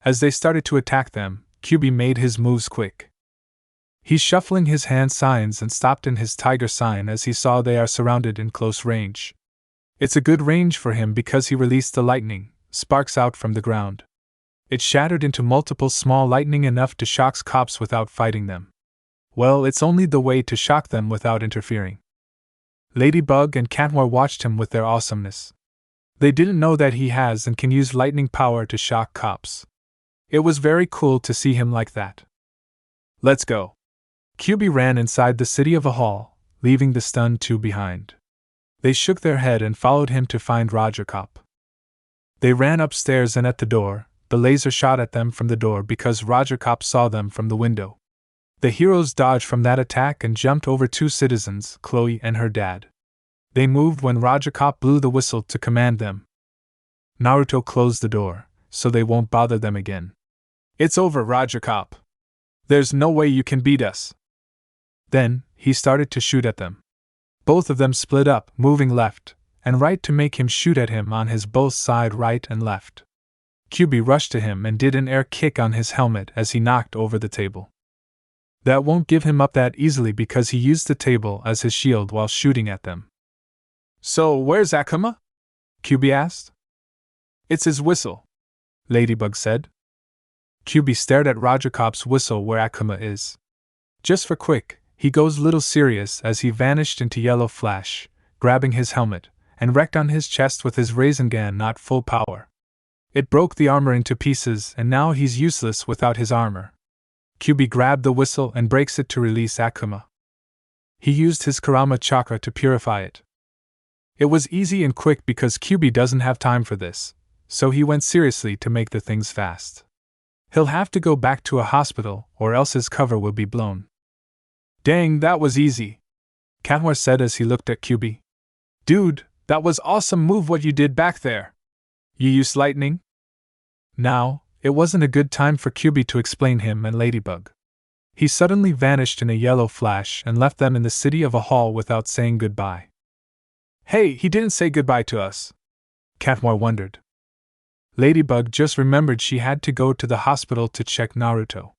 As they started to attack them, QB made his moves quick. He's shuffling his hand signs and stopped in his tiger sign as he saw they are surrounded in close range. It's a good range for him because he released the lightning, sparks out from the ground. It shattered into multiple small lightning enough to shock cops without fighting them. Well, it's only the way to shock them without interfering. Ladybug and Catwar watched him with their awesomeness. They didn't know that he has and can use lightning power to shock cops. It was very cool to see him like that. Let's go. QB ran inside the city of a hall, leaving the stunned two behind. They shook their head and followed him to find Roger Cop. They ran upstairs and at the door, the laser shot at them from the door because Roger Cop saw them from the window. The heroes dodged from that attack and jumped over two citizens, Chloe and her dad. They moved when Roger Cop blew the whistle to command them. Naruto closed the door, so they won't bother them again. It's over, Roger Cop. There's no way you can beat us. Then, he started to shoot at them. Both of them split up, moving left and right to make him shoot at him on his both side right and left. QB rushed to him and did an air kick on his helmet as he knocked over the table. That won't give him up that easily because he used the table as his shield while shooting at them. So, where's Akuma? QB asked. It's his whistle, Ladybug said. QB stared at Roger Cop's whistle where Akuma is. Just for quick, he goes little serious as he vanished into yellow flash, grabbing his helmet, and wrecked on his chest with his Rasengan not full power. It broke the armor into pieces and now he's useless without his armor. QB grabbed the whistle and breaks it to release Akuma. He used his Kurama chakra to purify it. It was easy and quick because QB doesn't have time for this, so he went seriously to make the things fast. He'll have to go back to a hospital or else his cover will be blown. Dang, that was easy, Catwar said as he looked at QB. Dude, that was awesome move what you did back there. You used lightning? Now, it wasn't a good time for QB to explain him and Ladybug. He suddenly vanished in a yellow flash and left them in the city of a hall without saying goodbye. Hey, he didn't say goodbye to us, Catwar wondered. Ladybug just remembered she had to go to the hospital to check Naruto.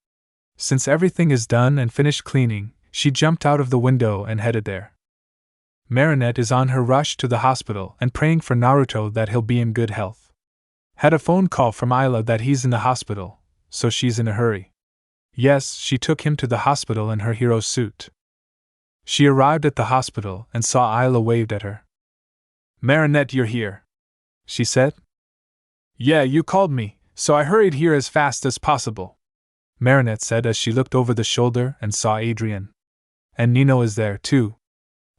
Since everything is done and finished cleaning, she jumped out of the window and headed there. Marinette is on her rush to the hospital and praying for Naruto that he'll be in good health. Had a phone call from Isla that he's in the hospital, so she's in a hurry. Yes, she took him to the hospital in her hero suit. She arrived at the hospital and saw Isla waved at her. Marinette, you're here, she said. Yeah, you called me, so I hurried here as fast as possible, Marinette said as she looked over the shoulder and saw Adrian. And Nino is there, too.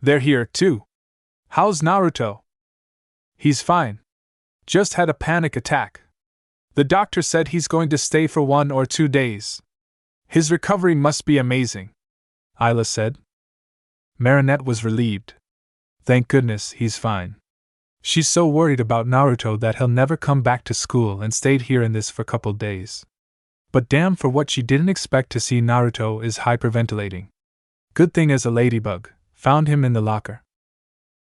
They're here, too. How's Naruto? He's fine. Just had a panic attack. The doctor said he's going to stay for 1 or 2 days. His recovery must be amazing, Isla said. Marinette was relieved. Thank goodness he's fine. She's so worried about Naruto that he'll never come back to school and stayed here in this for a couple days. But damn, for what she didn't expect to see Naruto is hyperventilating. Good thing as a ladybug, found him in the locker.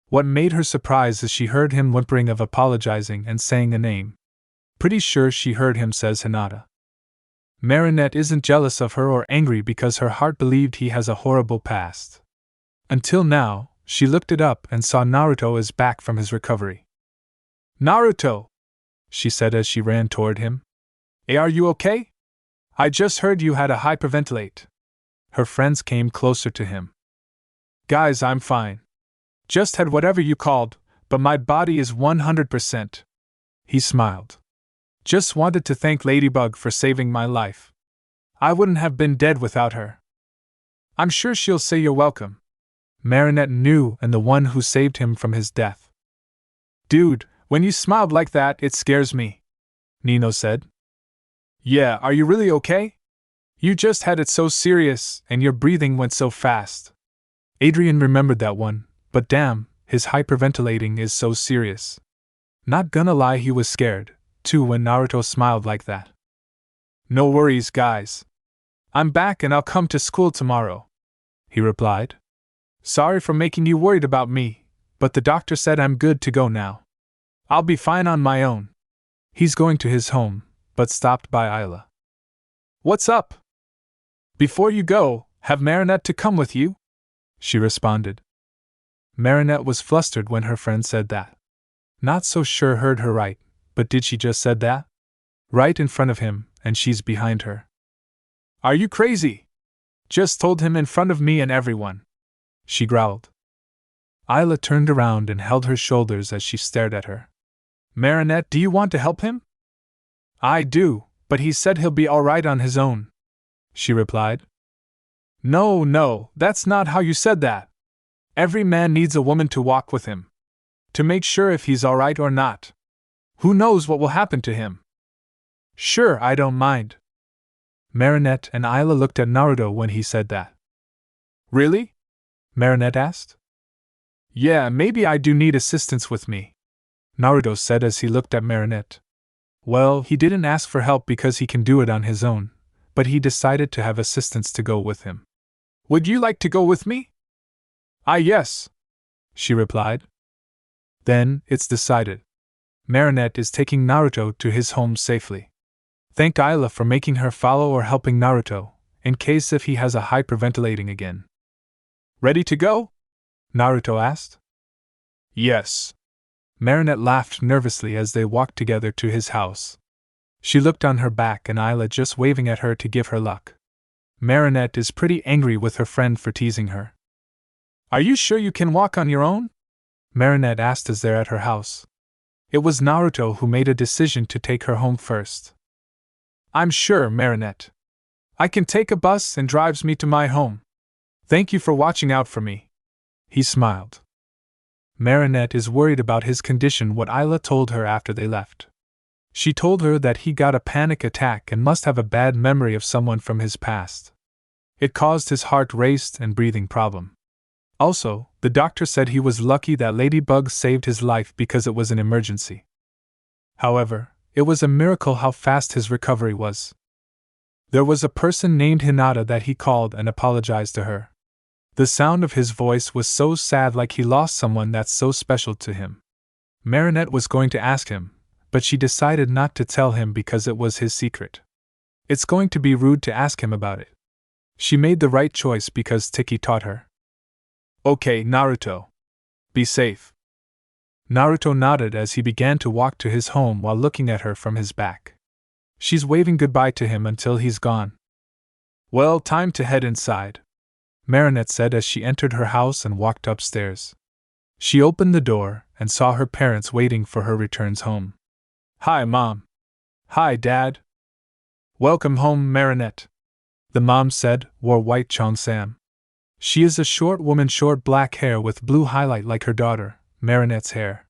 What made her surprised is she heard him whimpering of apologizing and saying a name. Pretty sure she heard him says Hinata. Marinette isn't jealous of her or angry because her heart believed he has a horrible past. Until now, she looked it up and saw Naruto is back from his recovery. Naruto! She said as she ran toward him. Hey, are you okay? I just heard you had a hyperventilate. Her friends came closer to him. Guys, I'm fine. Just had whatever you called, but my body is 100%. He smiled. Just wanted to thank Ladybug for saving my life. I wouldn't have been dead without her. I'm sure she'll say you're welcome. Marinette knew and the one who saved him from his death. Dude, when you smiled like that, it scares me, Nino said. Yeah, are you really okay? You just had it so serious, and your breathing went so fast. Adrian remembered that one, but damn, his hyperventilating is so serious. Not gonna lie, he was scared, too, when Naruto smiled like that. No worries, guys. I'm back and I'll come to school tomorrow, he replied. Sorry for making you worried about me, but the doctor said I'm good to go now. I'll be fine on my own. He's going to his home, but stopped by Isla. What's up? Before you go, have Marinette to come with you? She responded. Marinette was flustered when her friend said that. Not so sure heard her right, but did she just said that? Right in front of him, and she's behind her. Are you crazy? Just told him in front of me and everyone, she growled. Isla turned around and held her shoulders as she stared at her. Marinette, do you want to help him? I do, but he said he'll be all right on his own, she replied. No, that's not how you said that. Every man needs a woman to walk with him, to make sure if he's all right or not. Who knows what will happen to him? Sure, I don't mind. Marinette and Isla looked at Naruto when he said that. Really? Marinette asked. Yeah, maybe I do need assistance with me, Naruto said as he looked at Marinette. Well, he didn't ask for help because he can do it on his own, but he decided to have assistants to go with him. Would you like to go with me? Yes, she replied. Then, it's decided. Marinette is taking Naruto to his home safely. Thank Isla for making her follow or helping Naruto, in case if he has a hyperventilating again. Ready to go? Naruto asked. Yes. Marinette laughed nervously as they walked together to his house. She looked on her back and Isla just waving at her to give her luck. Marinette is pretty angry with her friend for teasing her. Are you sure you can walk on your own? Marinette asked as they're at her house. It was Naruto who made a decision to take her home first. I'm sure, Marinette. I can take a bus and drives me to my home. Thank you for watching out for me. He smiled. Marinette is worried about his condition. What Isla told her after they left. She told her that he got a panic attack and must have a bad memory of someone from his past. It caused his heart raced and breathing problem. Also, the doctor said he was lucky that Ladybug saved his life because it was an emergency. However, it was a miracle how fast his recovery was. There was a person named Hinata that he called and apologized to her. The sound of his voice was so sad, like he lost someone that's so special to him. Marinette was going to ask him, but she decided not to tell him because it was his secret. It's going to be rude to ask him about it. She made the right choice because Tiki taught her. Okay, Naruto. Be safe. Naruto nodded as he began to walk to his home while looking at her from his back. She's waving goodbye to him until he's gone. Well, time to head inside, Marinette said as she entered her house and walked upstairs. She opened the door and saw her parents waiting for her returns home. Hi, Mom. Hi, Dad. Welcome home, Marinette, the mom said, wore white cheongsam. She is a short woman, short black hair with blue highlight like her daughter, Marinette's hair.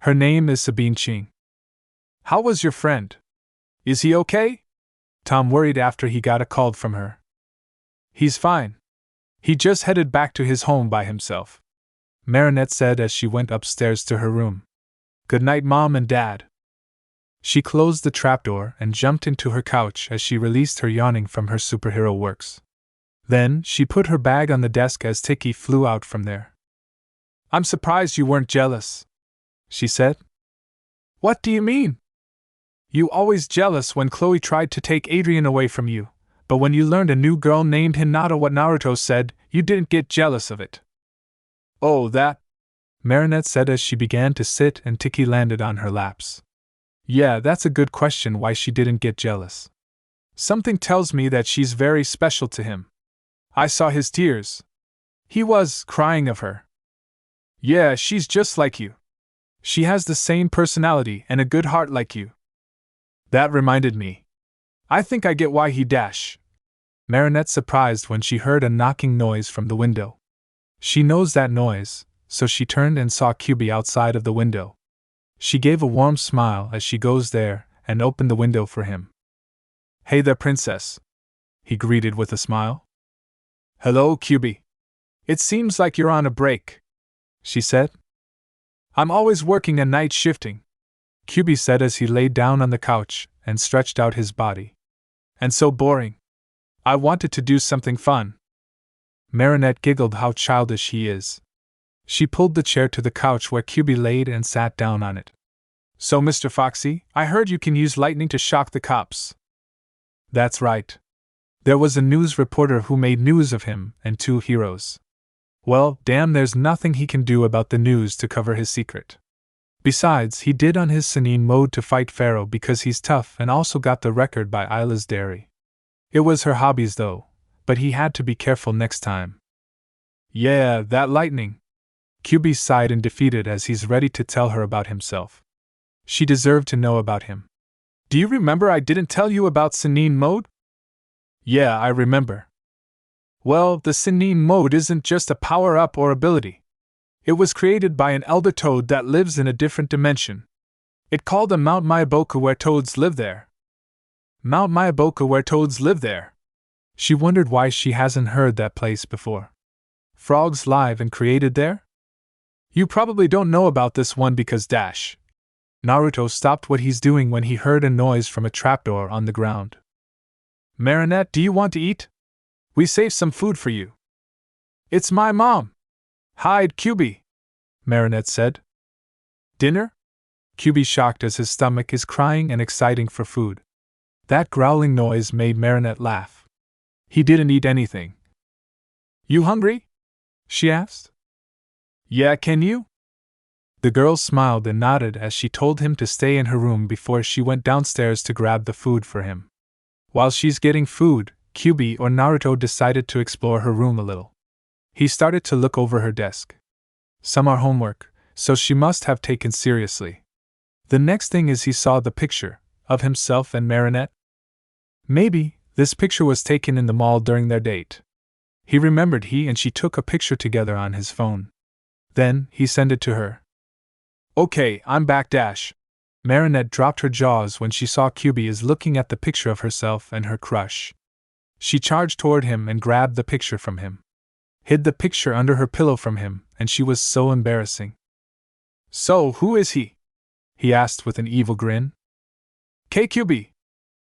Her name is Sabine Ching. How was your friend? Is he okay? Tom worried after he got a call from her. He's fine. He just headed back to his home by himself, Marinette said as she went upstairs to her room. Good night, Mom and Dad. She closed the trapdoor and jumped into her couch as she released her yawning from her superhero works. Then, she put her bag on the desk as Tiki flew out from there. I'm surprised you weren't jealous, she said. What do you mean? You always jealous when Chloe tried to take Adrian away from you, but when you learned a new girl named Hinata what Naruto said, you didn't get jealous of it. Oh, that? Marinette said as she began to sit and Tiki landed on her laps. Yeah, that's a good question why she didn't get jealous. Something tells me that she's very special to him. I saw his tears. He was crying of her. Yeah, she's just like you. She has the same personality and a good heart like you. That reminded me. I think I get why he dash. Marinette surprised when she heard a knocking noise from the window. She knows that noise, so she turned and saw Kyubi outside of the window. She gave a warm smile as she goes there and opened the window for him. "Hey there, princess," he greeted with a smile. "Hello, QB. It seems like you're on a break," she said. "I'm always working and night shifting," QB said as he laid down on the couch and stretched out his body. "And so boring. I wanted to do something fun." Marinette giggled how childish he is. She pulled the chair to the couch where QB laid and sat down on it. "So, Mr. Foxy, I heard you can use lightning to shock the cops." "That's right. There was a news reporter who made news of him and 2 heroes. Well, damn, there's nothing he can do about the news to cover his secret. Besides, he did on his Sanine mode to fight Pharaoh because he's tough and also got the record by Isla's dairy. It was her hobbies though, but he had to be careful next time." "Yeah, that lightning." QB sighed and defeated as he's ready to tell her about himself. She deserved to know about him. "Do you remember I didn't tell you about Sanine mode?" "Yeah, I remember." "Well, the Sanine mode isn't just a power-up or ability. It was created by an elder toad that lives in a different dimension. It called a Mount Myaboku where toads live there." "Mount Myaboku where toads live there?" She wondered why she hasn't heard that place before. "Frogs live and created there?" "You probably don't know about this one because Naruto stopped what he's doing when he heard a noise from a trapdoor on the ground. "Marinette, do you want to eat? We saved some food for you." "It's my mom." "Hide, QB," Marinette said. "Dinner?" QB shocked as his stomach is crying and exciting for food. That growling noise made Marinette laugh. He didn't eat anything. "You hungry?" she asked. "Yeah, can you?" The girl smiled and nodded as she told him to stay in her room before she went downstairs to grab the food for him. While she's getting food, QB or Naruto decided to explore her room a little. He started to look over her desk. Some are homework, so she must have taken seriously. The next thing is he saw the picture of himself and Marinette. Maybe this picture was taken in the mall during their date. He remembered he and she took a picture together on his phone. Then he sent it to her. "Okay, I'm back. Marinette dropped her jaws when she saw QB is looking at the picture of herself and her crush. She charged toward him and grabbed the picture from him. Hid the picture under her pillow from him, and she was so embarrassing. "So, who is he?" he asked with an evil grin. "KQB.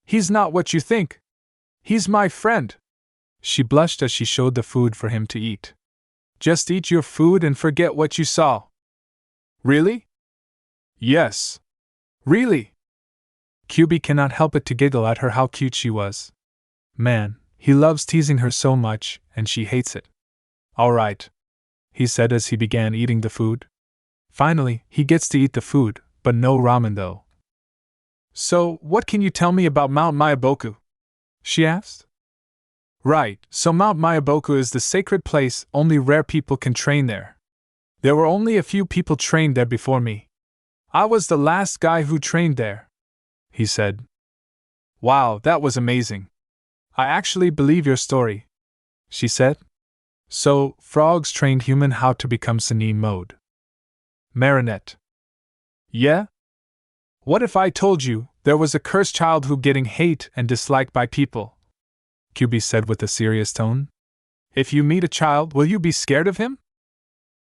He's not what you think. He's my friend." She blushed as she showed the food for him to eat. "Just eat your food and forget what you saw." "Really?" "Yes. Really?" QB cannot help it to giggle at her how cute she was. Man, he loves teasing her so much, and she hates it. "All right," he said as he began eating the food. Finally, he gets to eat the food, but no ramen though. "So, what can you tell me about Mount Myaboku?" she asked. "Right, so Mount Myaboku is the sacred place, only rare people can train there. There were only a few people trained there before me. I was the last guy who trained there," he said. "Wow, that was amazing. I actually believe your story," she said. "So, frogs trained human how to become Sanine mode." Marinette. "Yeah? What if I told you there was a cursed child who getting hate and disliked by people?" QB said with a serious tone. "If you meet a child, will you be scared of him?"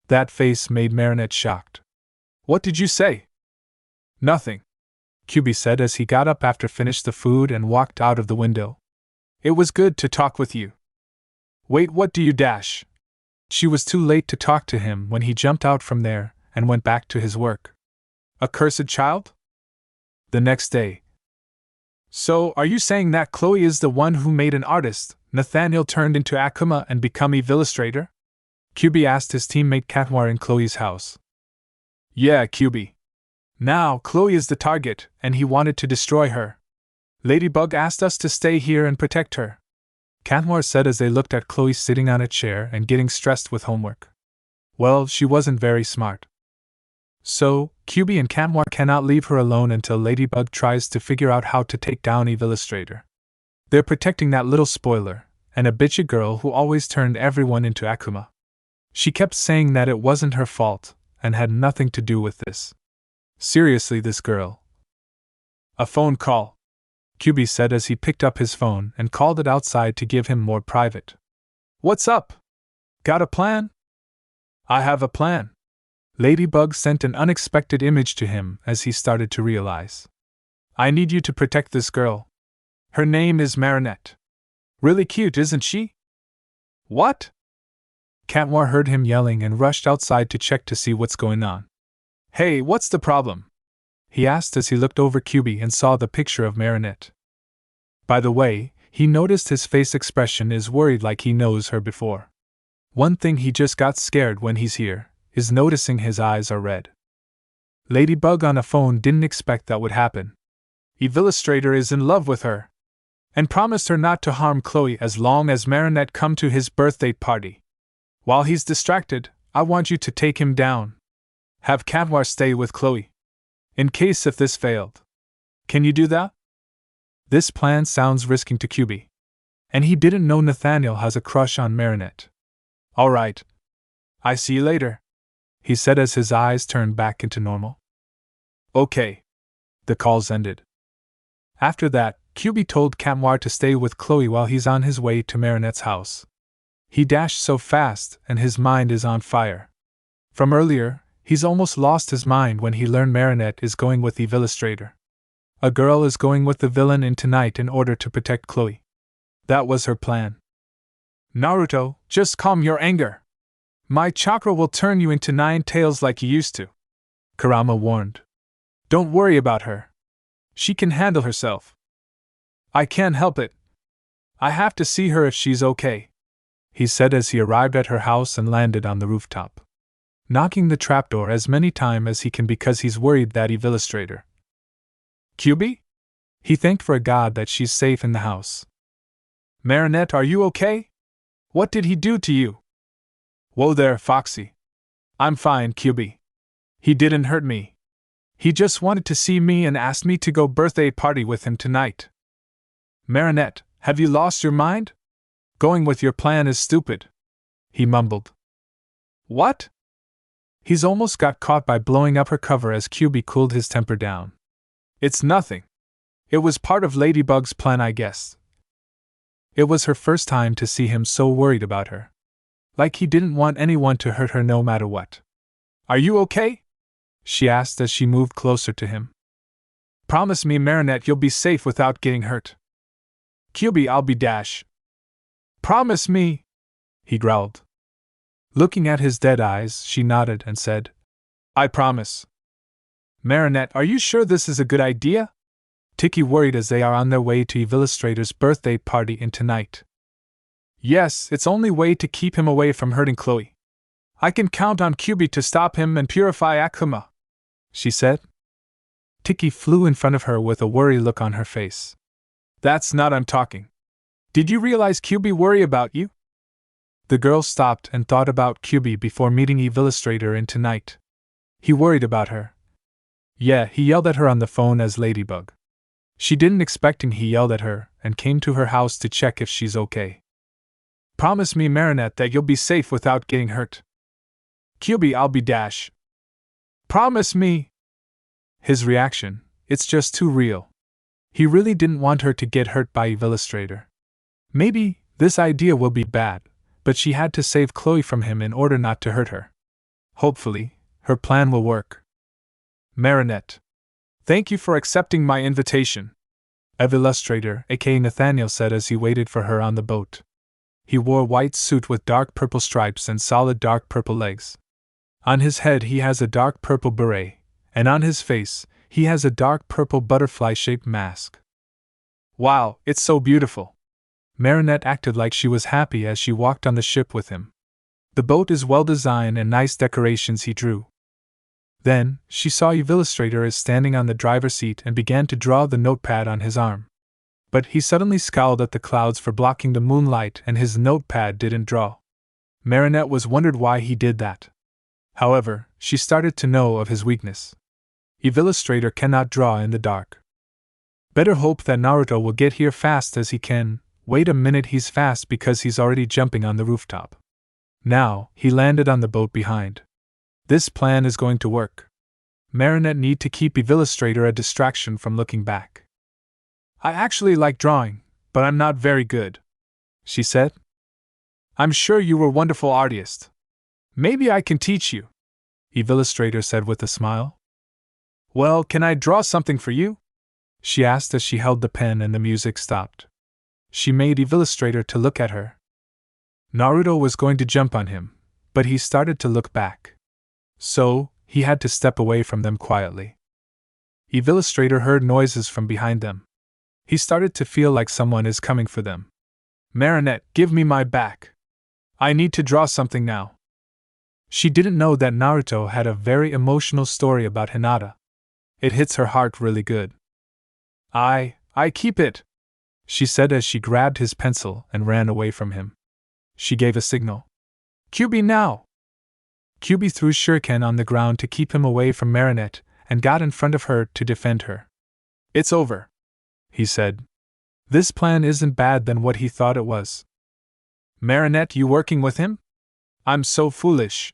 That face made Marinette shocked. "What did you say?" "Nothing," QB said as he got up after finished the food and walked out of the window. "It was good to talk with you." "Wait, what do you dash?" She was too late to talk to him when he jumped out from there and went back to his work. "A cursed child?" The next day. "So, are you saying that Chloe is the one who made an artist, Nathaniel turned into Akuma and become Evil Illustrator?" QB asked his teammate Katmar in Chloe's house. "Yeah, QB. Now, Chloe is the target, and he wanted to destroy her. Ladybug asked us to stay here and protect her," Katmar said as they looked at Chloe sitting on a chair and getting stressed with homework. Well, she wasn't very smart. So, QB and Katmar cannot leave her alone until Ladybug tries to figure out how to take down Evil Illustrator. They're protecting that little spoiler, and a bitchy girl who always turned everyone into Akuma. She kept saying that it wasn't her fault, and had nothing to do with this. Seriously, this girl. A phone call, QB said as he picked up his phone and called it outside to give him more private. What's up? Got a plan? I have a plan. Ladybug sent an unexpected image to him as he started to realize. I need you to protect this girl. Her name is Marinette. Really cute, isn't she? What? Katmar heard him yelling and rushed outside to check to see what's going on. Hey, what's the problem? He asked as he looked over QB and saw the picture of Marinette. By the way, he noticed his face expression is worried like he knows her before. One thing he just got scared when he's here is noticing his eyes are red. Ladybug on a phone didn't expect that would happen. Illustrator is in love with her and promised her not to harm Chloe as long as Marinette come to his birthday party. While he's distracted, I want you to take him down. Have Katmar stay with Chloe. In case if this failed. Can you do that? This plan sounds risky to QB. And he didn't know Nathaniel has a crush on Marinette. Alright. I see you later, he said as his eyes turned back into normal. Okay. The calls ended. After that, QB told Katmar to stay with Chloe while he's on his way to Marinette's house. He dashed so fast and his mind is on fire. From earlier, he's almost lost his mind when he learned Marinette is going with the illustrator. A girl is going with the villain in tonight in order to protect Chloe. That was her plan. Naruto, just calm your anger. My chakra will turn you into 9 tails like you used to, Kurama warned. Don't worry about her. She can handle herself. I can't help it. I have to see her if she's okay, he said as he arrived at her house and landed on the rooftop, knocking the trapdoor as many times as he can because he's worried that illustrator. QB? He thanked for a god that she's safe in the house. Marinette, are you okay? What did he do to you? Whoa there, Foxy. I'm fine, QB. He didn't hurt me. He just wanted to see me and asked me to go birthday party with him tonight. Marinette, have you lost your mind? Going with your plan is stupid, he mumbled. What? He's almost got caught by blowing up her cover as QB cooled his temper down. It's nothing. It was part of Ladybug's plan, I guess. It was her first time to see him so worried about her. Like he didn't want anyone to hurt her no matter what. Are you okay? She asked as she moved closer to him. Promise me, Marinette, you'll be safe without getting hurt. QB, I'll be dash. Promise me, he growled. Looking at his dead eyes, she nodded and said, I promise. Marinette, are you sure this is a good idea? Tiki worried as they are on their way to Illustrator's birthday party in tonight. Yes, it's only way to keep him away from hurting Chloe. I can count on QB to stop him and purify Akuma, she said. Tiki flew in front of her with a worried look on her face. That's not I'm talking. Did you realize QB worry about you? The girl stopped and thought about QB before meeting Illustrator in tonight. He worried about her. Yeah, he yelled at her on the phone as Ladybug. She didn't expecting he yelled at her and came to her house to check if she's okay. Promise me, Marinette, that you'll be safe without getting hurt. QB, I'll be dash. Promise me. His reaction, it's just too real. He really didn't want her to get hurt by Illustrator. Maybe this idea will be bad, but she had to save Chloe from him in order not to hurt her. Hopefully, her plan will work. Marinette, thank you for accepting my invitation, Illustrator, aka Nathaniel, said as he waited for her on the boat. He wore a white suit with dark purple stripes and solid dark purple legs. On his head he has a dark purple beret, and on his face he has a dark purple butterfly-shaped mask. Wow, it's so beautiful. Marinette acted like she was happy as she walked on the ship with him. The boat is well designed and nice decorations he drew. Then, she saw Illustrator is standing on the driver's seat and began to draw the notepad on his arm. But he suddenly scowled at the clouds for blocking the moonlight and his notepad didn't draw. Marinette was wondered why he did that. However, she started to know of his weakness. Illustrator cannot draw in the dark. Better hope that Naruto will get here fast as he can. Wait a minute, he's fast because he's already jumping on the rooftop. Now, he landed on the boat behind. This plan is going to work. Marinette need to keep Illustrator a distraction from looking back. I actually like drawing, but I'm not very good, she said. I'm sure you were a wonderful artist. Maybe I can teach you, Illustrator said with a smile. Well, can I draw something for you? She asked as she held the pen and the music stopped. She made Illustrator to look at her. Naruto was going to jump on him, but he started to look back. So, he had to step away from them quietly. Illustrator heard noises from behind them. He started to feel like someone is coming for them. Marinette, give me my back. I need to draw something now. She didn't know that Naruto had a very emotional story about Hinata. It hits her heart really good. I keep it, she said as she grabbed his pencil and ran away from him. She gave a signal. Kyubi now! Kyubi threw shuriken on the ground to keep him away from Marinette and got in front of her to defend her. It's over, he said. This plan isn't bad than what he thought it was. Marinette, you working with him? I'm so foolish.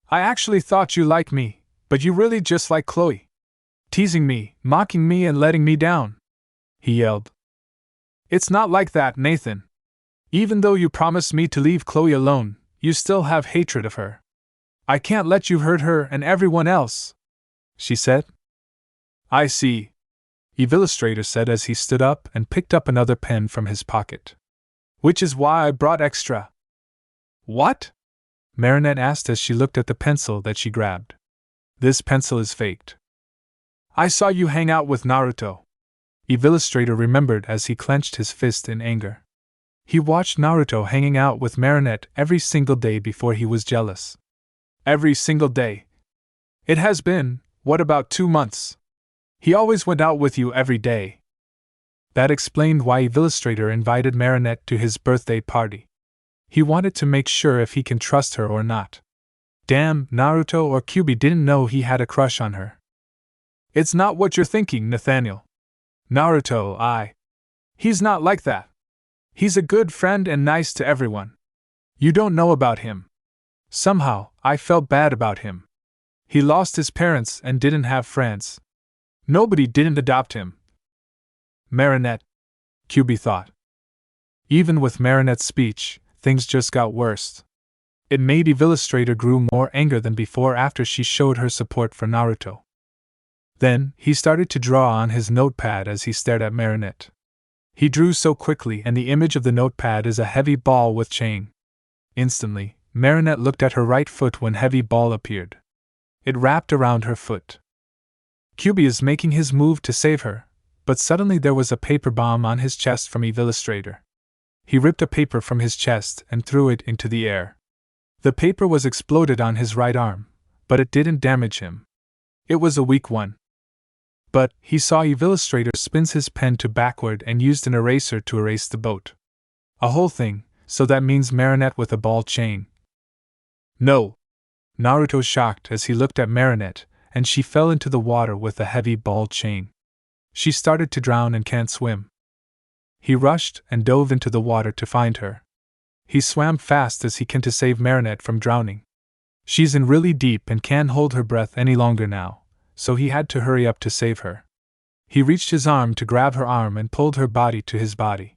I actually thought you liked me, but you really just like Chloe. Teasing me, mocking me and letting me down, he yelled. It's not like that, Nathan. Even though you promised me to leave Chloe alone, you still have hatred of her. I can't let you hurt her and everyone else, she said. I see, Illustrator said as he stood up and picked up another pen from his pocket. Which is why I brought extra. What? Marinette asked as she looked at the pencil that she grabbed. This pencil is faked. I saw you hang out with Naruto, Illustrator remembered as he clenched his fist in anger. He watched Naruto hanging out with Marinette every single day before he was jealous. Every single day. It has been, what about 2 months? He always went out with you every day. That explained why Illustrator invited Marinette to his birthday party. He wanted to make sure if he can trust her or not. Damn, Naruto or Kyubi didn't know he had a crush on her. It's not what you're thinking, Nathaniel. Naruto, he's not like that. He's a good friend and nice to everyone. You don't know about him. Somehow, I felt bad about him. He lost his parents and didn't have friends. Nobody didn't adopt him. Marinette, Kyubi thought. Even with Marinette's speech, things just got worse. It made Illustrator grew more angry than before after she showed her support for Naruto. Then, he started to draw on his notepad as he stared at Marinette. He drew so quickly and the image of the notepad is a heavy ball with chain. Instantly, Marinette looked at her right foot when heavy ball appeared. It wrapped around her foot. Kyubi is making his move to save her, but suddenly there was a paper bomb on his chest from Illustrator. He ripped a paper from his chest and threw it into the air. The paper was exploded on his right arm, but it didn't damage him. It was a weak one. But, he saw Illustrator spins his pen to backward and used an eraser to erase the boat. A whole thing, so that means Marinette with a ball chain. No! Naruto shocked as he looked at Marinette, and she fell into the water with a heavy ball chain. She started to drown and can't swim. He rushed and dove into the water to find her. He swam fast as he can to save Marinette from drowning. She's in really deep and can't hold her breath any longer now, so he had to hurry up to save her. He reached his arm to grab her arm and pulled her body to his body.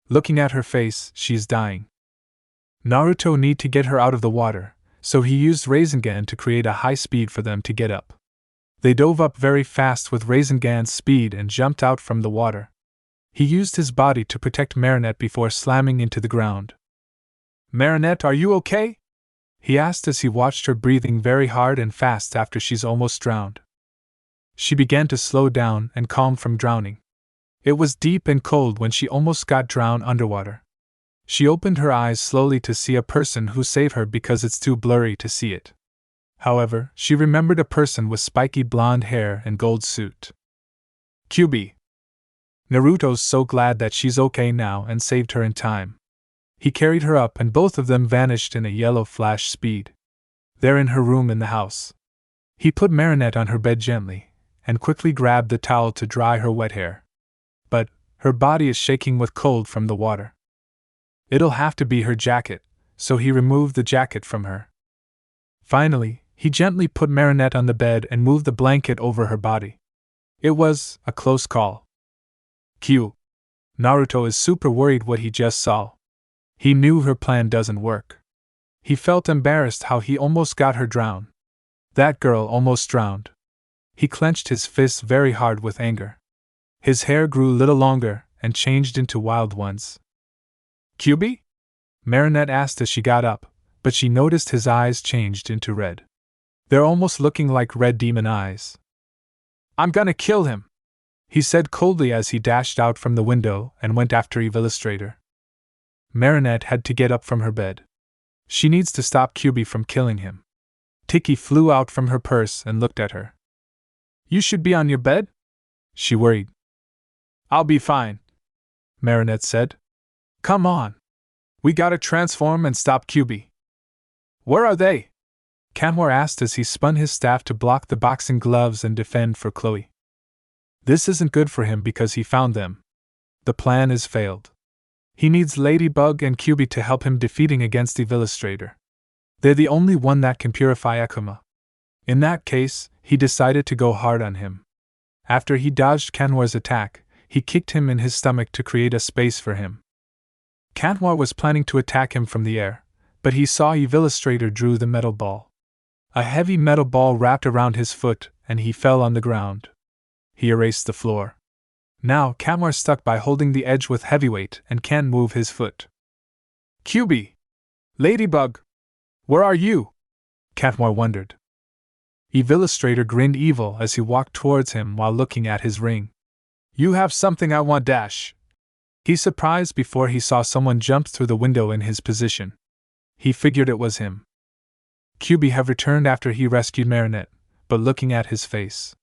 Looking at her face, she's dying. Naruto need to get her out of the water, so he used Rasengan to create a high speed for them to get up. They dove up very fast with Rasengan's speed and jumped out from the water. He used his body to protect Marinette before slamming into the ground. Marinette, are you okay? He asked as he watched her breathing very hard and fast after she's almost drowned. She began to slow down and calm from drowning. It was deep and cold when she almost got drowned underwater. She opened her eyes slowly to see a person who saved her because it's too blurry to see it. However, she remembered a person with spiky blonde hair and gold suit. Kyubi. Naruto's so glad that she's okay now and saved her in time. He carried her up and both of them vanished in a yellow flash speed. They're in her room in the house. He put Marinette on her bed gently, and quickly grabbed the towel to dry her wet hair. But, her body is shaking with cold from the water. It'll have to be her jacket, so he removed the jacket from her. Finally, He gently put Marinette on the bed and moved the blanket over her body. It was a close call. Naruto is super worried what he just saw. He knew her plan doesn't work. He felt embarrassed how he almost got her drowned. That girl almost drowned. He clenched his fists very hard with anger. His hair grew a little longer and changed into wild ones. "Kyubi?" Marinette asked as she got up, but she noticed his eyes changed into red. They're almost looking like red demon eyes. "I'm gonna kill him," he said coldly as he dashed out from the window and went after Illustrator. Marinette had to get up from her bed. She needs to stop Kyubi from killing him. Tiki flew out from her purse and looked at her. "You should be on your bed?" she worried. "I'll be fine," Marinette said. "Come on. We gotta transform and stop Kyubi." "Where are they?" Kanwar asked as he spun his staff to block the boxing gloves and defend for Chloe. This isn't good for him because he found them. The plan is failed. He needs Ladybug and Kyubi to help him defeating against Illustrator. They're the only one that can purify Akuma. In that case, he decided to go hard on him. After he dodged Kanwar's attack, he kicked him in his stomach to create a space for him. Kanwar was planning to attack him from the air, but he saw Illustrator drew the metal ball. A heavy metal ball wrapped around his foot, and he fell on the ground. He erased the floor. Now Kanwar's stuck by holding the edge with heavy weight and can't move his foot. "Kyubi! Ladybug! Where are you?" Kanwar wondered. Illustrator grinned evil as he walked towards him while looking at his ring. "You have something I want, dash." He surprised before he saw someone jump through the window in his position. He figured it was him. Kyubi have returned after he rescued Marinette, but looking at his face.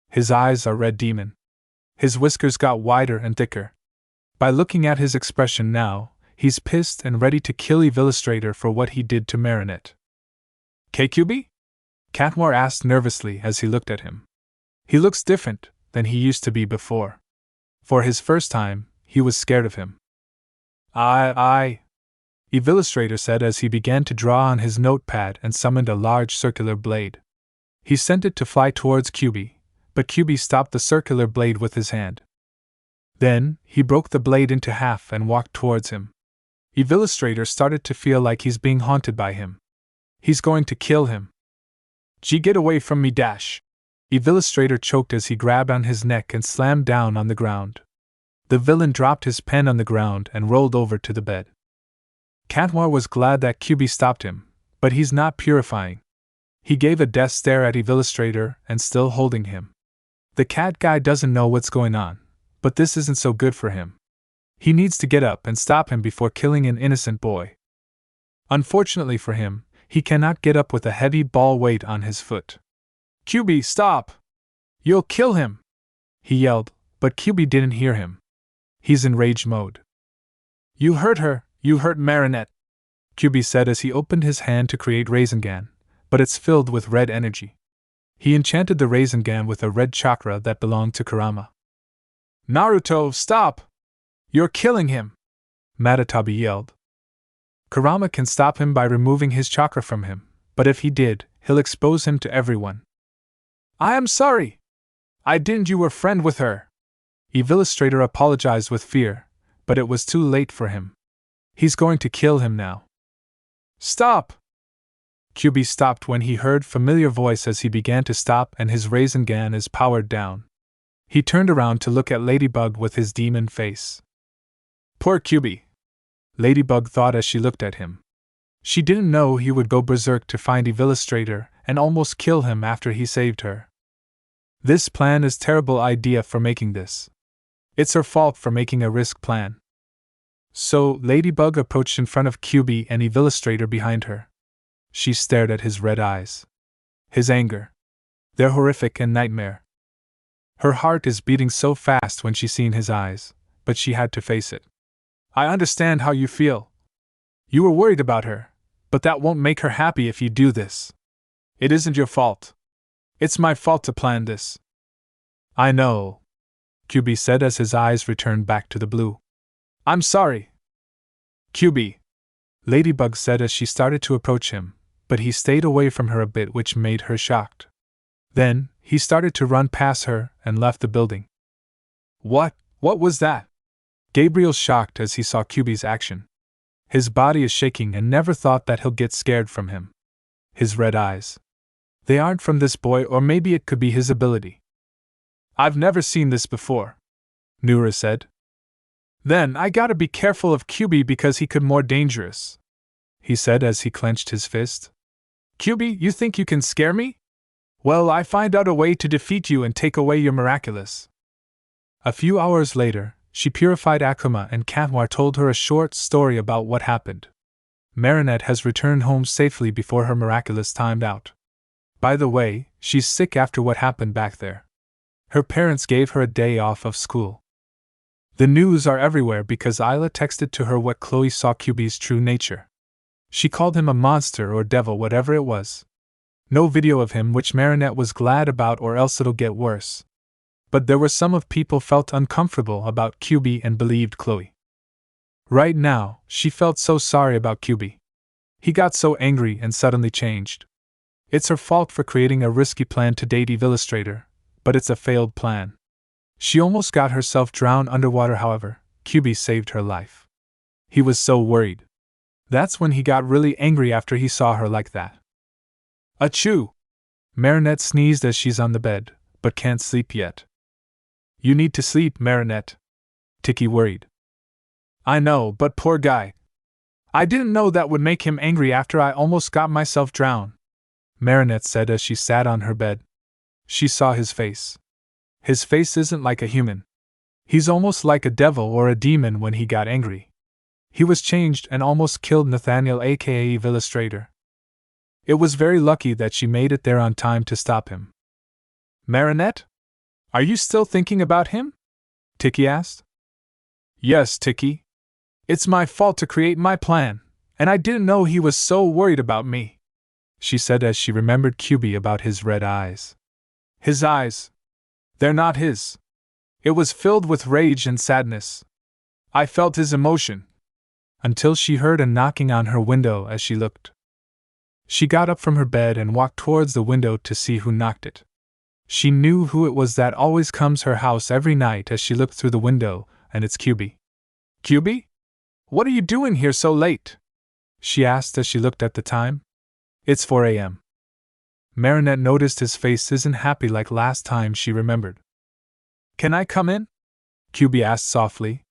His eyes are red demon. His whiskers got wider and thicker. By looking at his expression now, he's pissed and ready to kill Illustrator for what he did to Marinette. "Kyubi?" Kanwar asked nervously as he looked at him. He looks different than he used to be before. For his first time, he was scared of him. I. Illustrator said as he began to draw on his notepad and summoned a large circular blade. He sent it to fly towards Kyubi, but Kyubi stopped the circular blade with his hand. Then, he broke the blade into half and walked towards him. Illustrator started to feel like he's being haunted by him. He's going to kill him. Get away from me, dash! Illustrator choked as he grabbed on his neck and slammed down on the ground. The villain dropped his pen on the ground and rolled over to the bed. Kanwar was glad that Kyubi stopped him, but he's not purifying. He gave a death stare at Illustrator and still holding him. The cat guy doesn't know what's going on, but this isn't so good for him. He needs to get up and stop him before killing an innocent boy. Unfortunately for him, he cannot get up with a heavy ball weight on his foot. "Kyubi, stop! You'll kill him!" he yelled, but Kyubi didn't hear him. He's in rage mode. "You hurt her, you hurt Marinette," Kyubi said as he opened his hand to create Rasengan, but it's filled with red energy. He enchanted the Rasengan with a red chakra that belonged to Kurama. "Naruto, stop! You're killing him!" Matatabi yelled. Kurama can stop him by removing his chakra from him, but if he did, he'll expose him to everyone. "I am sorry! I didn't you were friend with her!" Illustrator apologized with fear, but it was too late for him. He's going to kill him now. "Stop!" Kyubi stopped when he heard familiar voice as he began to stop and his Rasengan is powered down. He turned around to look at Ladybug with his demon face. Poor Kyubi, Ladybug thought as she looked at him. She didn't know he would go berserk to find Illustrator and almost kill him after he saved her. This plan is terrible idea for making this. It's her fault for making a risk plan. So, Ladybug approached in front of Kyubi and Illustrator behind her. She stared at his red eyes. His anger. They're horrific and nightmare. Her heart is beating so fast when she seen his eyes, but she had to face it. "I understand how you feel. You were worried about her, but that won't make her happy if you do this. It isn't your fault. It's my fault to plan this." "I know," Kyubi said as his eyes returned back to the blue. "I'm sorry." "Kyubi," Ladybug said as she started to approach him, but he stayed away from her a bit, which made her shocked. Then, he started to run past her and left the building. What was that? Gabriel shocked as he saw Kyuubi's action. His body is shaking and never thought that he'll get scared from him. His red eyes. They aren't from this boy, or maybe it could be his ability. I've never seen this before, Nura said. Then I gotta be careful of Kyuubi because he could more dangerous, he said as he clenched his fist. Kyuubi, you think you can scare me? Well, I find out a way to defeat you and take away your Miraculous. A few hours later, she purified Akuma and Kanwar told her a short story about what happened. Marinette has returned home safely before her Miraculous timed out. By the way, she's sick after what happened back there. Her parents gave her a day off of school. The news are everywhere because Isla texted to her what Chloe saw Kyuubi's true nature. She called him a monster or devil, whatever it was. No video of him, which Marinette was glad about, or else it'll get worse. But there were some of people felt uncomfortable about Kyuubi and believed Chloe. Right now, she felt so sorry about Kyuubi. He got so angry and suddenly changed. It's her fault for creating a risky plan to date Eve Illustrator, but it's a failed plan. She almost got herself drowned underwater, however, Kyuubi saved her life. He was so worried. That's when he got really angry after he saw her like that. Achoo! Marinette sneezed as she's on the bed, but can't sleep yet. You need to sleep, Marinette. Tiki worried. I know, but poor guy. I didn't know that would make him angry after I almost got myself drowned, Marinette said as she sat on her bed. She saw his face. His face isn't like a human. He's almost like a devil or a demon when he got angry. He was changed and almost killed Nathaniel, aka Eve Illustrator. It was very lucky that she made it there on time to stop him. Marinette? Are you still thinking about him? Tiki asked. Yes, Tiki. It's my fault to create my plan, and I didn't know he was so worried about me, she said as she remembered Kyuubi about his red eyes. His eyes. They're not his. It was filled with rage and sadness. I felt his emotion. Until she heard a knocking on her window as she looked. She got up from her bed and walked towards the window to see who knocked it. She knew who it was that always comes her house every night as she looked through the window, and it's Kyuubi. Kyuubi? What are you doing here so late? She asked as she looked at the time. It's 4 a.m. Marinette noticed his face isn't happy like last time she remembered. Can I come in? Kyuubi asked softly.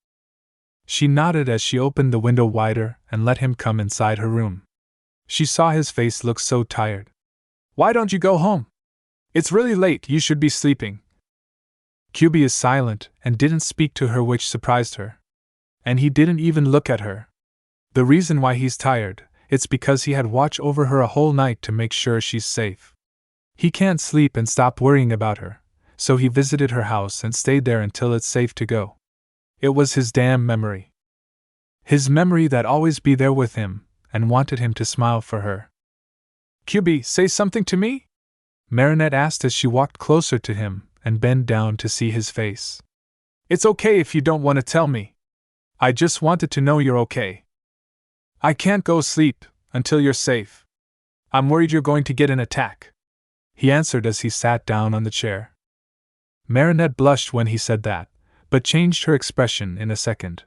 She nodded as she opened the window wider and let him come inside her room. She saw his face look so tired. Why don't you go home? It's really late, you should be sleeping. Kyuubi is silent and didn't speak to her, which surprised her. And he didn't even look at her. The reason why he's tired, it's because he had watch over her a whole night to make sure she's safe. He can't sleep and stop worrying about her, so he visited her house and stayed there until it's safe to go. It was his damn memory. His memory that always be there with him, and wanted him to smile for her. Kyuubi, say something to me? Marinette asked as she walked closer to him and bent down to see his face. It's okay if you don't want to tell me. I just wanted to know you're okay. I can't go sleep until you're safe. I'm worried you're going to get an attack, he answered as he sat down on the chair. Marinette blushed when he said that, but changed her expression in a second.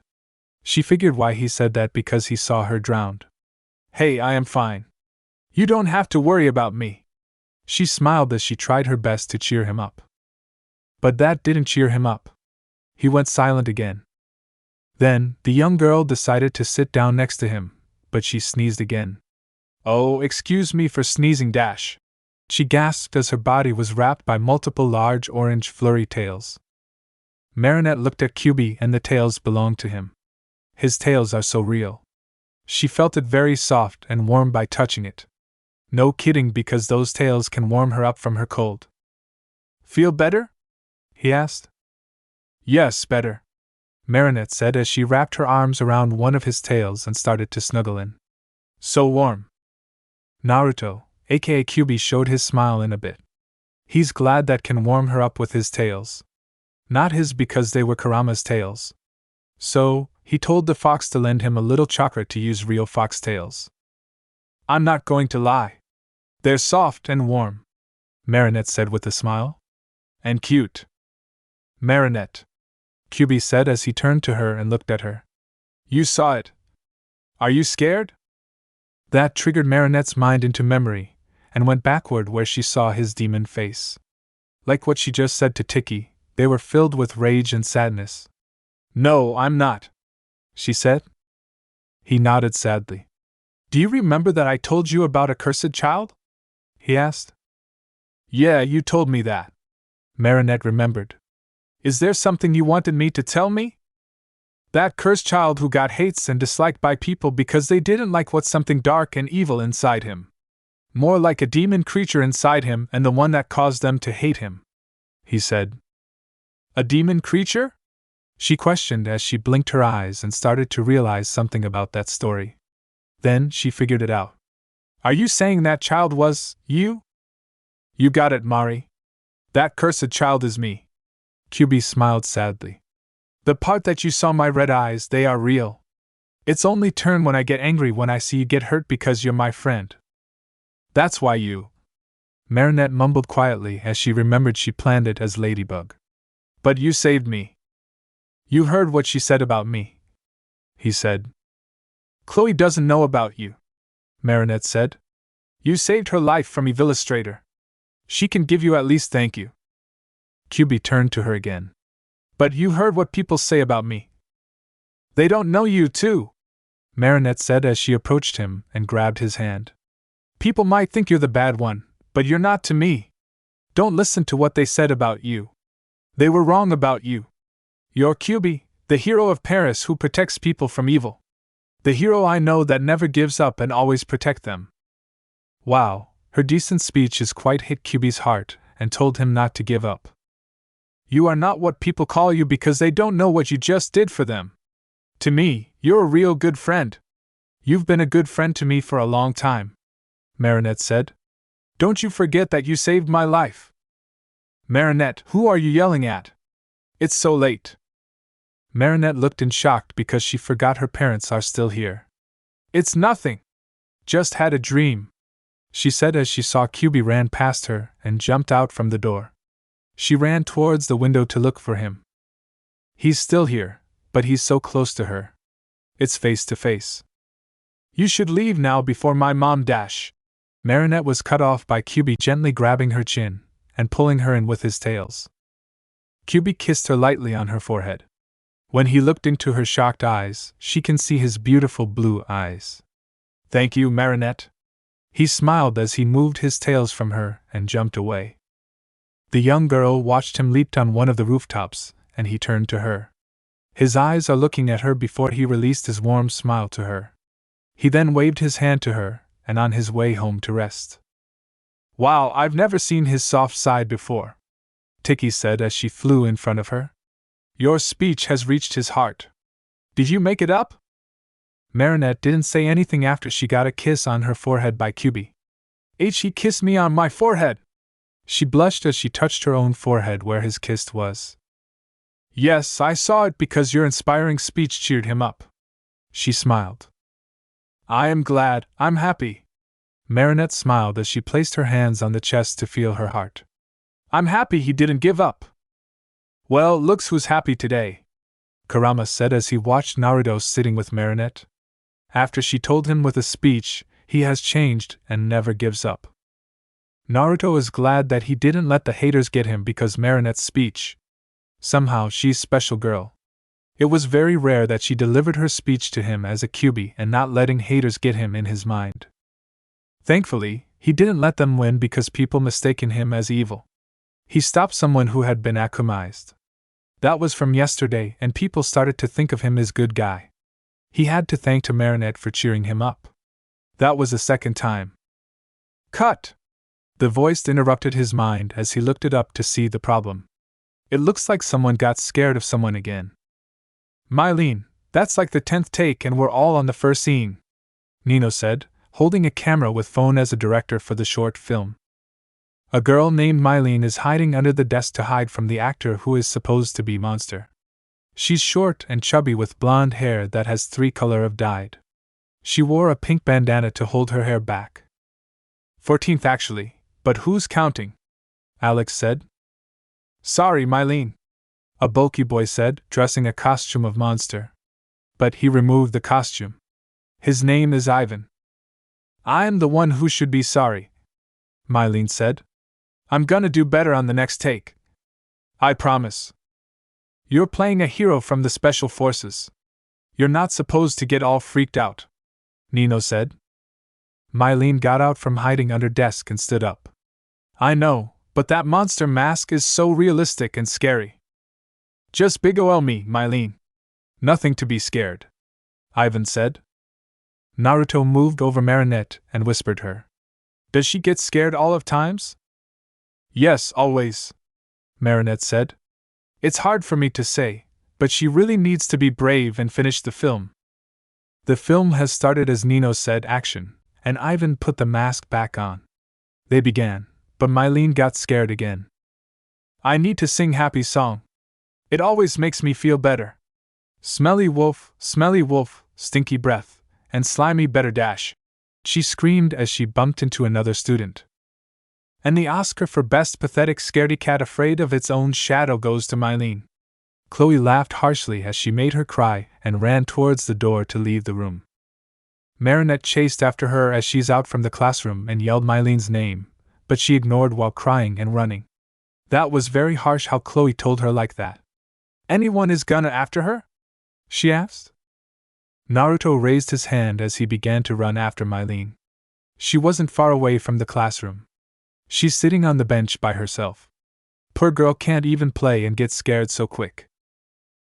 She figured why he said that because he saw her drowned. Hey, I am fine. You don't have to worry about me. She smiled as she tried her best to cheer him up. But that didn't cheer him up. He went silent again. Then, the young girl decided to sit down next to him, but she sneezed again. Oh, excuse me for sneezing dash. She gasped as her body was wrapped by multiple large orange flurry tails. Marinette looked at Kyuubi, and the tails belonged to him. His tails are so real. She felt it very soft and warm by touching it. No kidding, because those tails can warm her up from her cold. Feel better? He asked. Yes, better, Marinette said as she wrapped her arms around one of his tails and started to snuggle in. So warm. Naruto, aka Kyuubi, showed his smile in a bit. He's glad that can warm her up with his tails. Not his, because they were Kurama's tails. So, he told the fox to lend him a little chocolate to use real fox tails. I'm not going to lie. They're soft and warm, Marinette said with a smile. And cute. Marinette, Kyubi said as he turned to her and looked at her. You saw it. Are you scared? That triggered Marinette's mind into memory, and went backward where she saw his demon face. Like what she just said to Tiki, they were filled with rage and sadness. No, I'm not, she said. He nodded sadly. Do you remember that I told you about a cursed child? He asked. Yeah, you told me that, Marinette remembered. Is there something you wanted me to tell me? That cursed child who got hates and disliked by people because they didn't like what's something dark and evil inside him. More like a demon creature inside him and the one that caused them to hate him, he said. A demon creature? She questioned as she blinked her eyes and started to realize something about that story. Then she figured it out. Are you saying that child was you? You got it, Mari. That cursed child is me. Kyubi smiled sadly. The part that you saw my red eyes, they are real. It's only turn when I get angry when I see you get hurt because you're my friend. That's why you. Marinette mumbled quietly as she remembered she planned it as Ladybug. But you saved me. You heard what she said about me, he said. Chloe doesn't know about you, Marinette said. You saved her life from Evillustrator. She can give you at least thank you. Kyubi turned to her again. But you heard what people say about me. They don't know you too, Marinette said as she approached him and grabbed his hand. People might think you're the bad one, but you're not to me. Don't listen to what they said about you. They were wrong about you. You're Kyubi, the hero of Paris who protects people from evil. The hero I know that never gives up and always protect them. Wow, her decent speeches quite hit Kyubi's heart and told him not to give up. You are not what people call you because they don't know what you just did for them. To me, you're a real good friend. You've been a good friend to me for a long time, Marinette said. Don't you forget that you saved my life. Marinette, who are you yelling at? It's so late. Marinette looked in shock because she forgot her parents are still here. It's nothing. Just had a dream, she said as she saw Kyubi ran past her and jumped out from the door. She ran towards the window to look for him. He's still here, but he's so close to her. It's face to face. You should leave now before my mom dash. Marinette was cut off by Kyubi gently grabbing her chin and pulling her in with his tails. Kyubi kissed her lightly on her forehead. When he looked into her shocked eyes, she can see his beautiful blue eyes. Thank you, Marinette. He smiled as he moved his tails from her and jumped away. The young girl watched him leap on one of the rooftops, and he turned to her. His eyes are looking at her before he released his warm smile to her. He then waved his hand to her, and on his way home to rest. Wow, I've never seen his soft side before, Tiki said as she flew in front of her. Your speech has reached his heart. Did you make it up? Marinette didn't say anything after she got a kiss on her forehead by Kyubi. He kissed me on my forehead. She blushed as she touched her own forehead where his kiss was. Yes, I saw it because your inspiring speech cheered him up. She smiled. I am glad, I'm happy. Marinette smiled as she placed her hands on the chest to feel her heart. I'm happy he didn't give up. Well, looks who's happy today, Kurama said as he watched Naruto sitting with Marinette. After she told him with a speech, he has changed and never gives up. Naruto is glad that he didn't let the haters get him because Marinette's speech. Somehow she's special girl. It was very rare that she delivered her speech to him as a Kyubi and not letting haters get him in his mind. Thankfully, he didn't let them win because people mistaken him as evil. He stopped someone who had been akumized. That was from yesterday and people started to think of him as good guy. He had to thank to Marinette for cheering him up. That was the second time. Cut! The voice interrupted his mind as he looked it up to see the problem. It looks like someone got scared of someone again. Mylene, that's like the 10th take and we're all on the first scene, Nino said, holding a camera with phone as a director for the short film. A girl named Mylene is hiding under the desk to hide from the actor who is supposed to be Monster. She's short and chubby with blonde hair that has 3 colors of dyed. She wore a pink bandana to hold her hair back. 14th actually, but who's counting? Alex said. Sorry, Mylene, a bulky boy said, dressing a costume of monster. But he removed the costume. His name is Ivan. I'm the one who should be sorry, Mylene said. I'm gonna do better on the next take. I promise. You're playing a hero from the Special Forces. You're not supposed to get all freaked out, Nino said. Mylene got out from hiding under desk and stood up. I know, but that monster mask is so realistic and scary. Just big ol' me, Mylene. Nothing to be scared, Ivan said. Naruto moved over Marinette and whispered her. Does she get scared all of times? Yes, always, Marinette said. It's hard for me to say, but she really needs to be brave and finish the film. The film has started as Nino said action, and Ivan put the mask back on. They began, but Mylene got scared again. I need to sing happy song. It always makes me feel better. Smelly wolf, stinky breath, and slimy better dash, she screamed as she bumped into another student. And the Oscar for Best Pathetic Scaredy Cat Afraid of Its Own Shadow goes to Mylene. Chloe laughed harshly as she made her cry and ran towards the door to leave the room. Marinette chased after her as she's out from the classroom and yelled Mylene's name, but she ignored while crying and running. That was very harsh how Chloe told her like that. Anyone is gonna after her? She asked. Naruto raised his hand as he began to run after Mylene. She wasn't far away from the classroom. She's sitting on the bench by herself. Poor girl can't even play and gets scared so quick.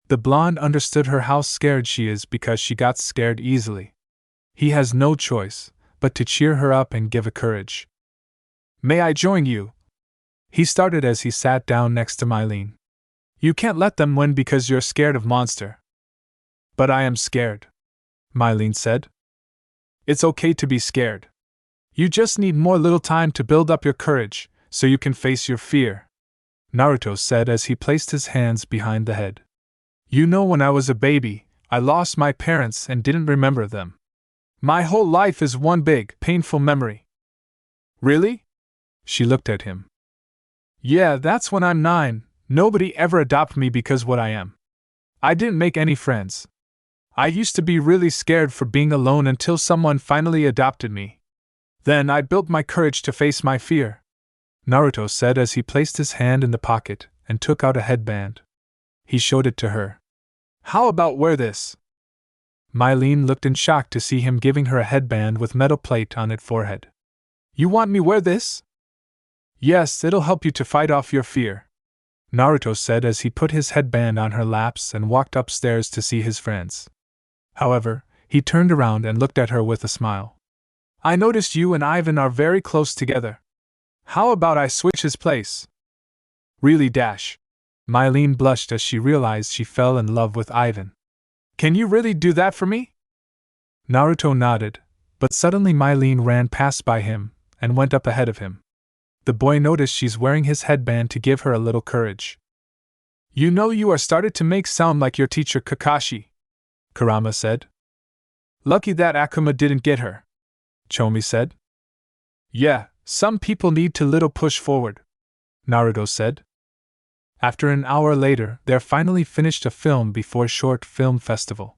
The blonde understood her how scared she is because she got scared easily. He has no choice but to cheer her up and give her courage. May I join you? He started as he sat down next to Mylene. You can't let them win because you're scared of monster. But I am scared, Mylene said. It's okay to be scared. You just need more little time to build up your courage so you can face your fear, Naruto said as he placed his hands behind the head. You know, when I was a baby, I lost my parents and didn't remember them. My whole life is one big, painful memory. Really? She looked at him. Yeah, that's when I'm 9. Nobody ever adopted me because what I am. I didn't make any friends. I used to be really scared for being alone until someone finally adopted me. Then I built my courage to face my fear, Naruto said as he placed his hand in the pocket and took out a headband. He showed it to her. How about wear this? Mylene looked in shock to see him giving her a headband with metal plate on its forehead. You want me wear this? Yes, it'll help you to fight off your fear, Naruto said as he put his headband on her laps and walked upstairs to see his friends. However, he turned around and looked at her with a smile. I noticed you and Ivan are very close together. How about I switch his place? Really, Dash? Mylene blushed as she realized she fell in love with Ivan. Can you really do that for me? Naruto nodded, but suddenly Mylene ran past by him and went up ahead of him. The boy noticed she's wearing his headband to give her a little courage. You know, you are started to make sound like your teacher Kakashi, Kurama said. Lucky that Akuma didn't get her, Chomi said. Yeah, some people need to little push forward, Naruto said. After an hour later, they finally finished a film before Short Film Festival.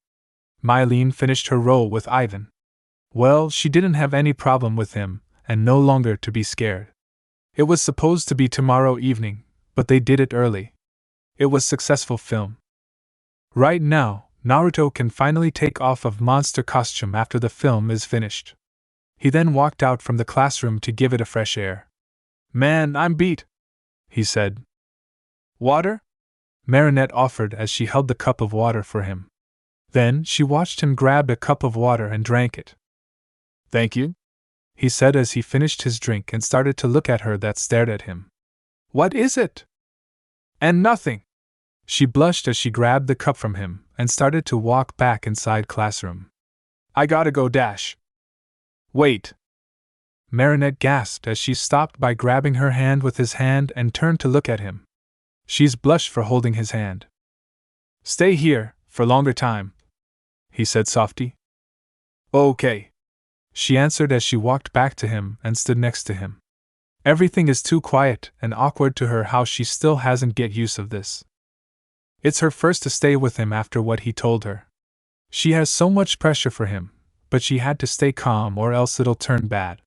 Mylene finished her role with Ivan. Well, she didn't have any problem with him, and no longer to be scared. It was supposed to be tomorrow evening, but they did it early. It was successful film. Right now, Naruto can finally take off of monster costume after the film is finished. He then walked out from the classroom to give it a fresh air. Man, I'm beat, he said. Water? Marinette offered as she held the cup of water for him. Then she watched him grab a cup of water and drank it. Thank you, he said as he finished his drink and started to look at her that stared at him. What is it? And nothing. She blushed as she grabbed the cup from him and started to walk back inside classroom. I gotta go, Dash. Wait. Marinette gasped as she stopped by grabbing her hand with his hand and turned to look at him. She's blushed for holding his hand. Stay here, for longer time, he said softly. Okay. she answered as she walked back to him and stood next to him. Everything is too quiet and awkward to her how she still hasn't get use of this. It's her first to stay with him after what he told her. She has so much pressure for him, but she had to stay calm or else it'll turn bad.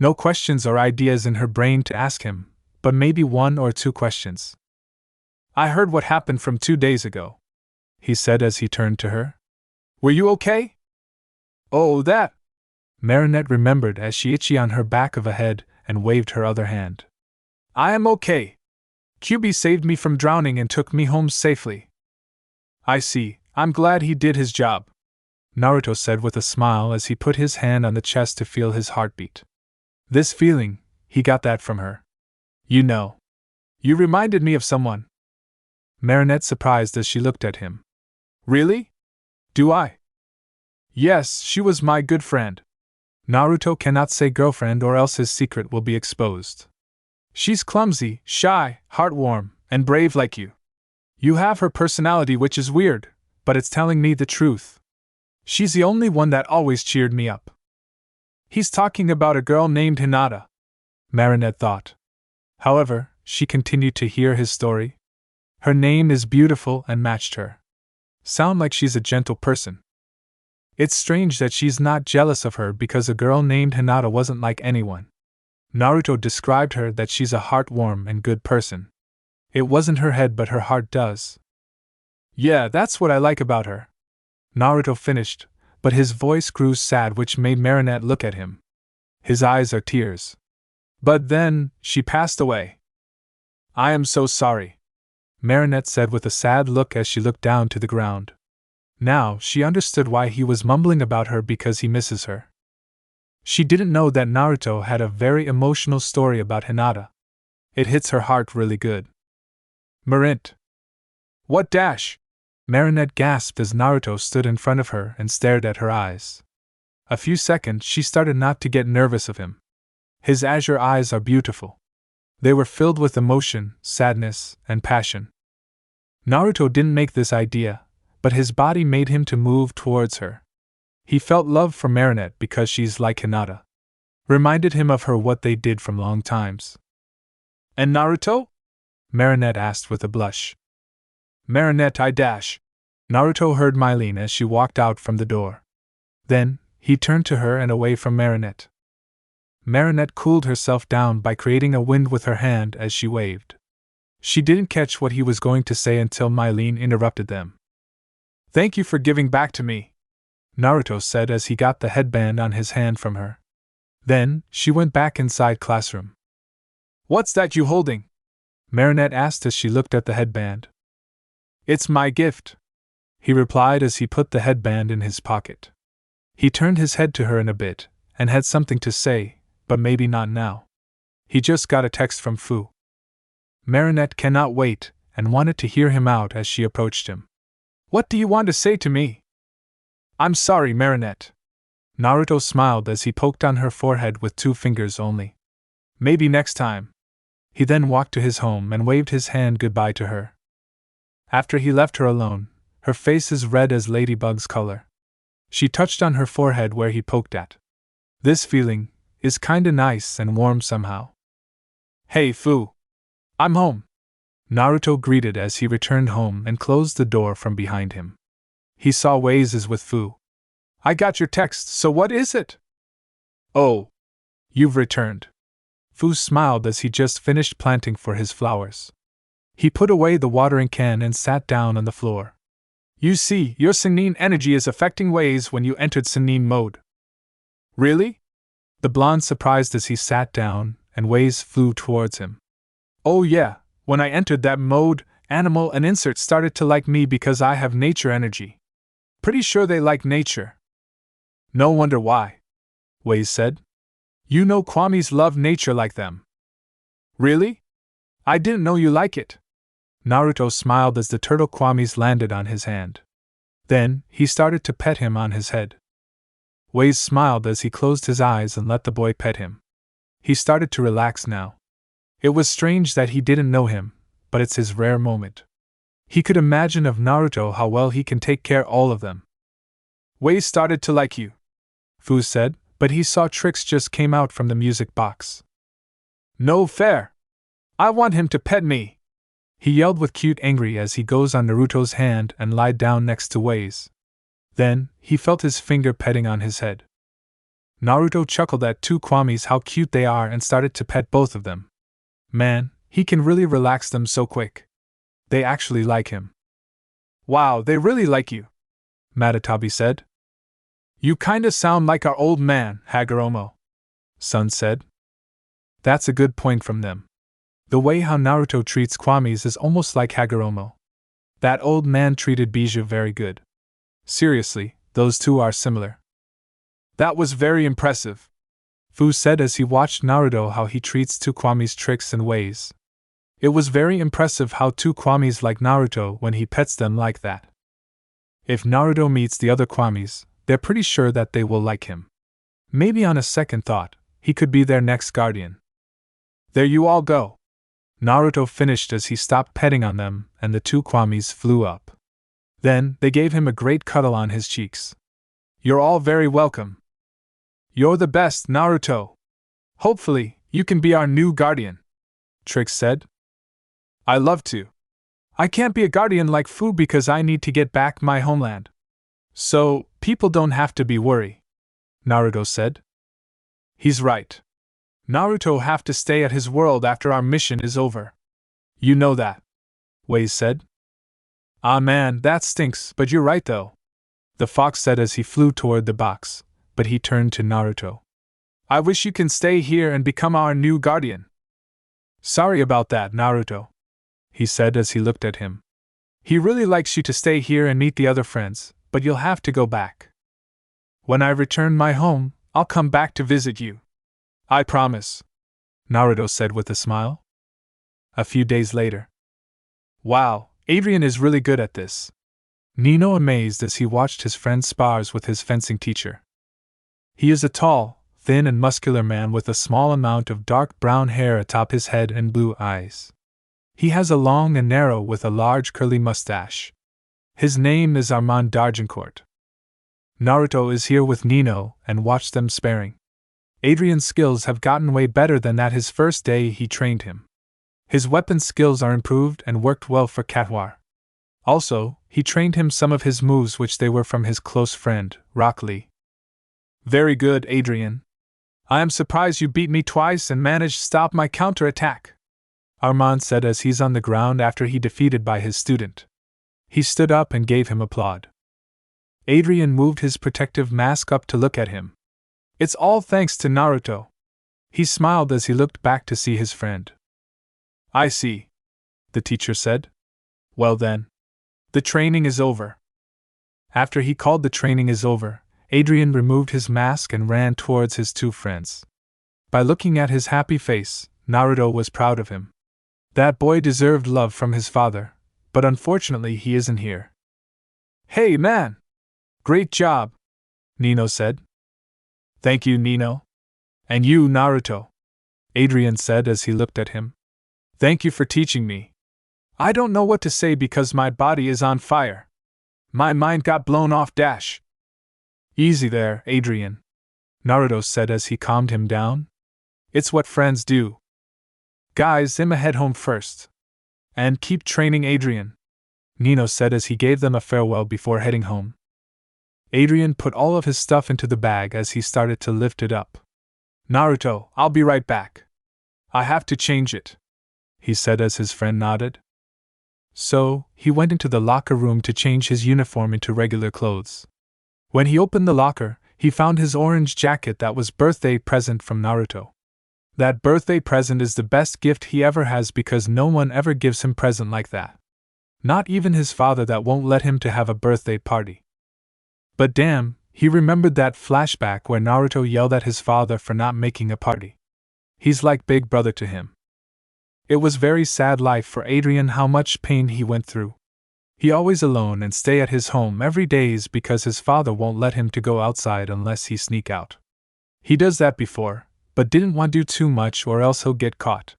No questions or ideas in her brain to ask him, but maybe 1 or 2 questions. I heard what happened from 2 days ago, he said as he turned to her. Were you okay? Oh, that. Marinette remembered as she itched on her back of a head and waved her other hand. I am okay. QB saved me from drowning and took me home safely. I see, I'm glad he did his job, Naruto said with a smile as he put his hand on the chest to feel his heartbeat. This feeling, he got that from her. You know. You reminded me of someone. Marinette surprised as she looked at him. Really? Do I? Yes, she was my good friend. Naruto cannot say girlfriend or else his secret will be exposed. She's clumsy, shy, heartwarm, and brave like you. You have her personality which is weird, but it's telling me the truth. She's the only one that always cheered me up. He's talking about a girl named Hinata, Marinette thought. However, she continued to hear his story. Her name is beautiful and matched her. Sound like she's a gentle person. It's strange that she's not jealous of her because a girl named Hinata wasn't like anyone. Naruto described her that she's a heartwarm and good person. It wasn't her head but her heart does. Yeah, that's what I like about her. Naruto finished, but his voice grew sad which made Marinette look at him. His eyes are tears. But then, she passed away. I am so sorry, Marinette said with a sad look as she looked down to the ground. Now, she understood why he was mumbling about her because he misses her. She didn't know that Naruto had a very emotional story about Hinata. It hits her heart really good. Marint. What dash? Marinette gasped as Naruto stood in front of her and stared at her eyes. A few seconds she started not to get nervous of him. His azure eyes are beautiful. They were filled with emotion, sadness, and passion. Naruto didn't make this idea, but his body made him to move towards her. He felt love for Marinette because she's like Hinata. Reminded him of her what they did from long times. And Naruto? Marinette asked with a blush. Marinette I dash. Naruto heard Mylene as she walked out from the door. Then, he turned to her and away from Marinette. Marinette cooled herself down by creating a wind with her hand as she waved. She didn't catch what he was going to say until Mylene interrupted them. Thank you for giving back to me, Naruto said as he got the headband on his hand from her. Then, she went back inside classroom. What's that you holding? Marinette asked as she looked at the headband. It's my gift, he replied as he put the headband in his pocket. He turned his head to her in a bit, and had something to say, but maybe not now. He just got a text from Fu. Marinette cannot wait, and wanted to hear him out as she approached him. What do you want to say to me? I'm sorry, Marinette. Naruto smiled as he poked on her forehead with 2 fingers only. Maybe next time. He then walked to his home and waved his hand goodbye to her. After he left her alone, her face is red as Ladybug's color. She touched on her forehead where he poked at. This feeling is kinda nice and warm somehow. Hey Fu! I'm home! Naruto greeted as he returned home and closed the door from behind him. He saw Waze with Fu. I got your text, so what is it? Oh! You've returned. Fu smiled as he just finished planting for his flowers. He put away the watering can and sat down on the floor. You see, your Sannin energy is affecting Waze when you entered Sannin mode. Really? The blonde surprised as he sat down, and Waze flew towards him. Oh yeah, when I entered that mode, Animal and Insert started to like me because I have nature energy. Pretty sure they like nature. No wonder why, Waze said. You know Kwamis love nature like them. Really? I didn't know you like it. Naruto smiled as the turtle Kwamis landed on his hand. Then, he started to pet him on his head. Waze smiled as he closed his eyes and let the boy pet him. He started to relax now. It was strange that he didn't know him, but it's his rare moment. He could imagine of Naruto how well he can take care all of them. Waze started to like you, Fu said, but he saw Trix just came out from the music box. No fair! I want him to pet me! He yelled with cute angry as he goes on Naruto's hand and lied down next to Wei's. Then, he felt his finger petting on his head. Naruto chuckled at two Kwamis how cute they are and started to pet both of them. Man, he can really relax them so quick. They actually like him. Wow, they really like you, Matatabi said. You kinda sound like our old man, Hagoromo, Sun said. That's a good point from them. The way how Naruto treats Kwamis is almost like Hagoromo. That old man treated Bijou very good. Seriously, those two are similar. That was very impressive, Fu said as he watched Naruto how he treats two Kwamis' Tricks and ways. It was very impressive how two Kwamis like Naruto when he pets them like that. If Naruto meets the other Kwamis, they're pretty sure that they will like him. Maybe on a second thought, he could be their next guardian. There you all go! Naruto finished as he stopped petting on them and the two Kwamis flew up. Then, they gave him a great cuddle on his cheeks. You're all very welcome. You're the best, Naruto. Hopefully, you can be our new guardian, Trix said. I love to. I can't be a guardian like Fu because I need to get back my homeland. So, people don't have to be worried, Naruto said. He's right. Naruto have to stay at his world after our mission is over. You know that, Wei said. Ah man, that stinks, but you're right though, the fox said as he flew toward the box, but he turned to Naruto. I wish you can stay here and become our new guardian. Sorry about that, Naruto, he said as he looked at him. He really likes you to stay here and meet the other friends, but you'll have to go back. When I return my home, I'll come back to visit you. I promise, Naruto said with a smile. A few days later. Wow, Adrian is really good at this, Nino amazed as he watched his friend spars with his fencing teacher. He is a tall, thin and muscular man with a small amount of dark brown hair atop his head and blue eyes. He has a long and narrow with a large curly mustache. His name is Armand d'Argencourt. Naruto is here with Nino and watched them sparring. Adrian's skills have gotten way better than that his first day he trained him. His weapon skills are improved and worked well for Katwar. Also, he trained him some of his moves which they were from his close friend, Rock Lee. Very good, Adrian. I am surprised you beat me twice and managed to stop my counter-attack, Armand said as he's on the ground after he defeated by his student. He stood up and gave him applaud. Adrian moved his protective mask up to look at him. It's all thanks to Naruto. He smiled as he looked back to see his friend. I see, the teacher said. Well then. The training is over. After he called the training is over, Adrian removed his mask and ran towards his two friends. By looking at his happy face, Naruto was proud of him. That boy deserved love from his father, but unfortunately he isn't here. Hey man! Great job, Nino said. Thank you, Nino. And you, Naruto, Adrian said as he looked at him. Thank you for teaching me. I don't know what to say because my body is on fire. My mind got blown off dash. Easy there, Adrian, Naruto said as he calmed him down. It's what friends do. Guys, I'ma head home first. And keep training Adrian, Nino said as he gave them a farewell before heading home. Adrian put all of his stuff into the bag as he started to lift it up. Naruto, I'll be right back. I have to change it, he said as his friend nodded. So, he went into the locker room to change his uniform into regular clothes. When he opened the locker, he found his orange jacket that was birthday present from Naruto. That birthday present is the best gift he ever has because no one ever gives him present like that. Not even his father that won't let him to have a birthday party. But damn, he remembered that flashback where Naruto yelled at his father for not making a party. He's like big brother to him. It was very sad life for Adrian how much pain he went through. He always alone and stay at his home every days because his father won't let him to go outside unless he sneak out. He does that before, but didn't want to do too much or else he'll get caught.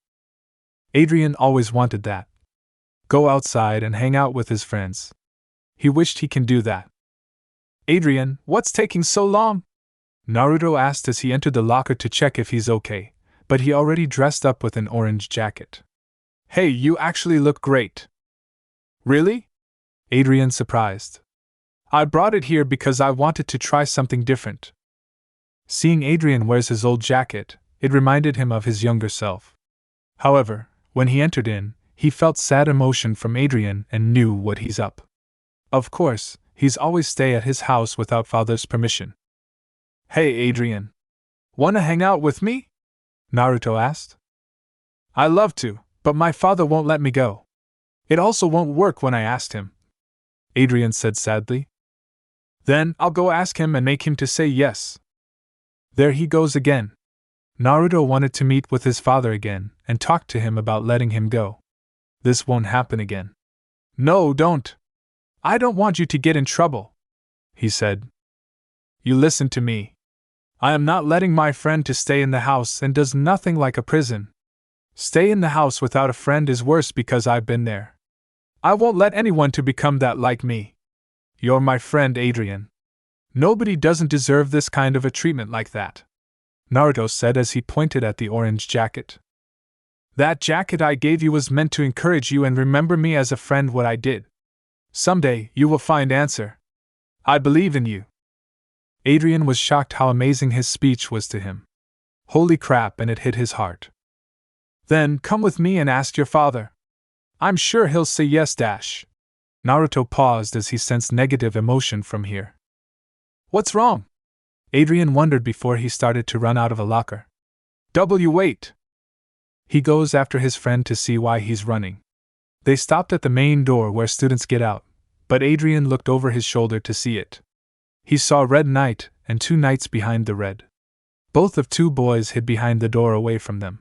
Adrian always wanted that. Go outside and hang out with his friends. He wished he can do that. Adrian, what's taking so long? Naruto asked as he entered the locker to check if he's okay, but he already dressed up with an orange jacket. Hey, you actually look great. Really? Adrian surprised. I brought it here because I wanted to try something different. Seeing Adrian wears his old jacket, it reminded him of his younger self. However, when he entered in, he felt sad emotion from Adrian and knew what he's up. Of course, he's always stay at his house without father's permission. Hey Adrian. Wanna hang out with me? Naruto asked. I love to, but my father won't let me go. It also won't work when I asked him, Adrian said sadly. Then I'll go ask him and make him to say yes. There he goes again. Naruto wanted to meet with his father again and talk to him about letting him go. This won't happen again. No, don't. I don't want you to get in trouble, he said. You listen to me. I am not letting my friend to stay in the house and does nothing like a prison. Stay in the house without a friend is worse because I've been there. I won't let anyone to become that like me. You're my friend, Adrian. Nobody doesn't deserve this kind of a treatment like that, Naruto said as he pointed at the orange jacket. That jacket I gave you was meant to encourage you and remember me as a friend what I did. Someday, you will find answer. I believe in you. Adrian was shocked how amazing his speech was to him. Holy crap, and it hit his heart. Then, come with me and ask your father. I'm sure he'll say yes. Naruto paused as he sensed negative emotion from here. What's wrong? Adrian wondered before he started to run out of a locker. Wait. He goes after his friend to see why he's running. They stopped at the main door where students get out, but Adrian looked over his shoulder to see it. He saw a red knight and 2 knights behind the red. Both of 2 boys hid behind the door away from them.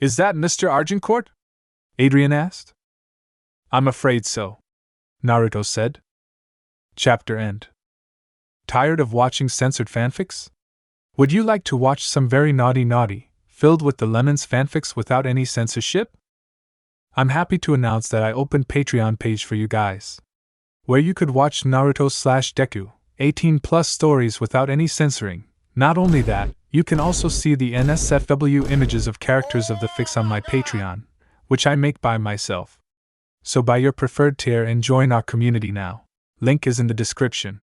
Is that Mr. Agincourt? Adrian asked. I'm afraid so, Naruto said. Chapter end. Tired of watching censored fanfics? Would you like to watch some very naughty, filled with the lemons fanfics without any censorship? I'm happy to announce that I opened Patreon page for you guys, where you could watch Naruto/Deku 18+ stories without any censoring. Not only that, you can also see the NSFW images of characters of the fics on my Patreon, which I make by myself. So buy your preferred tier and join our community now. Link is in the description.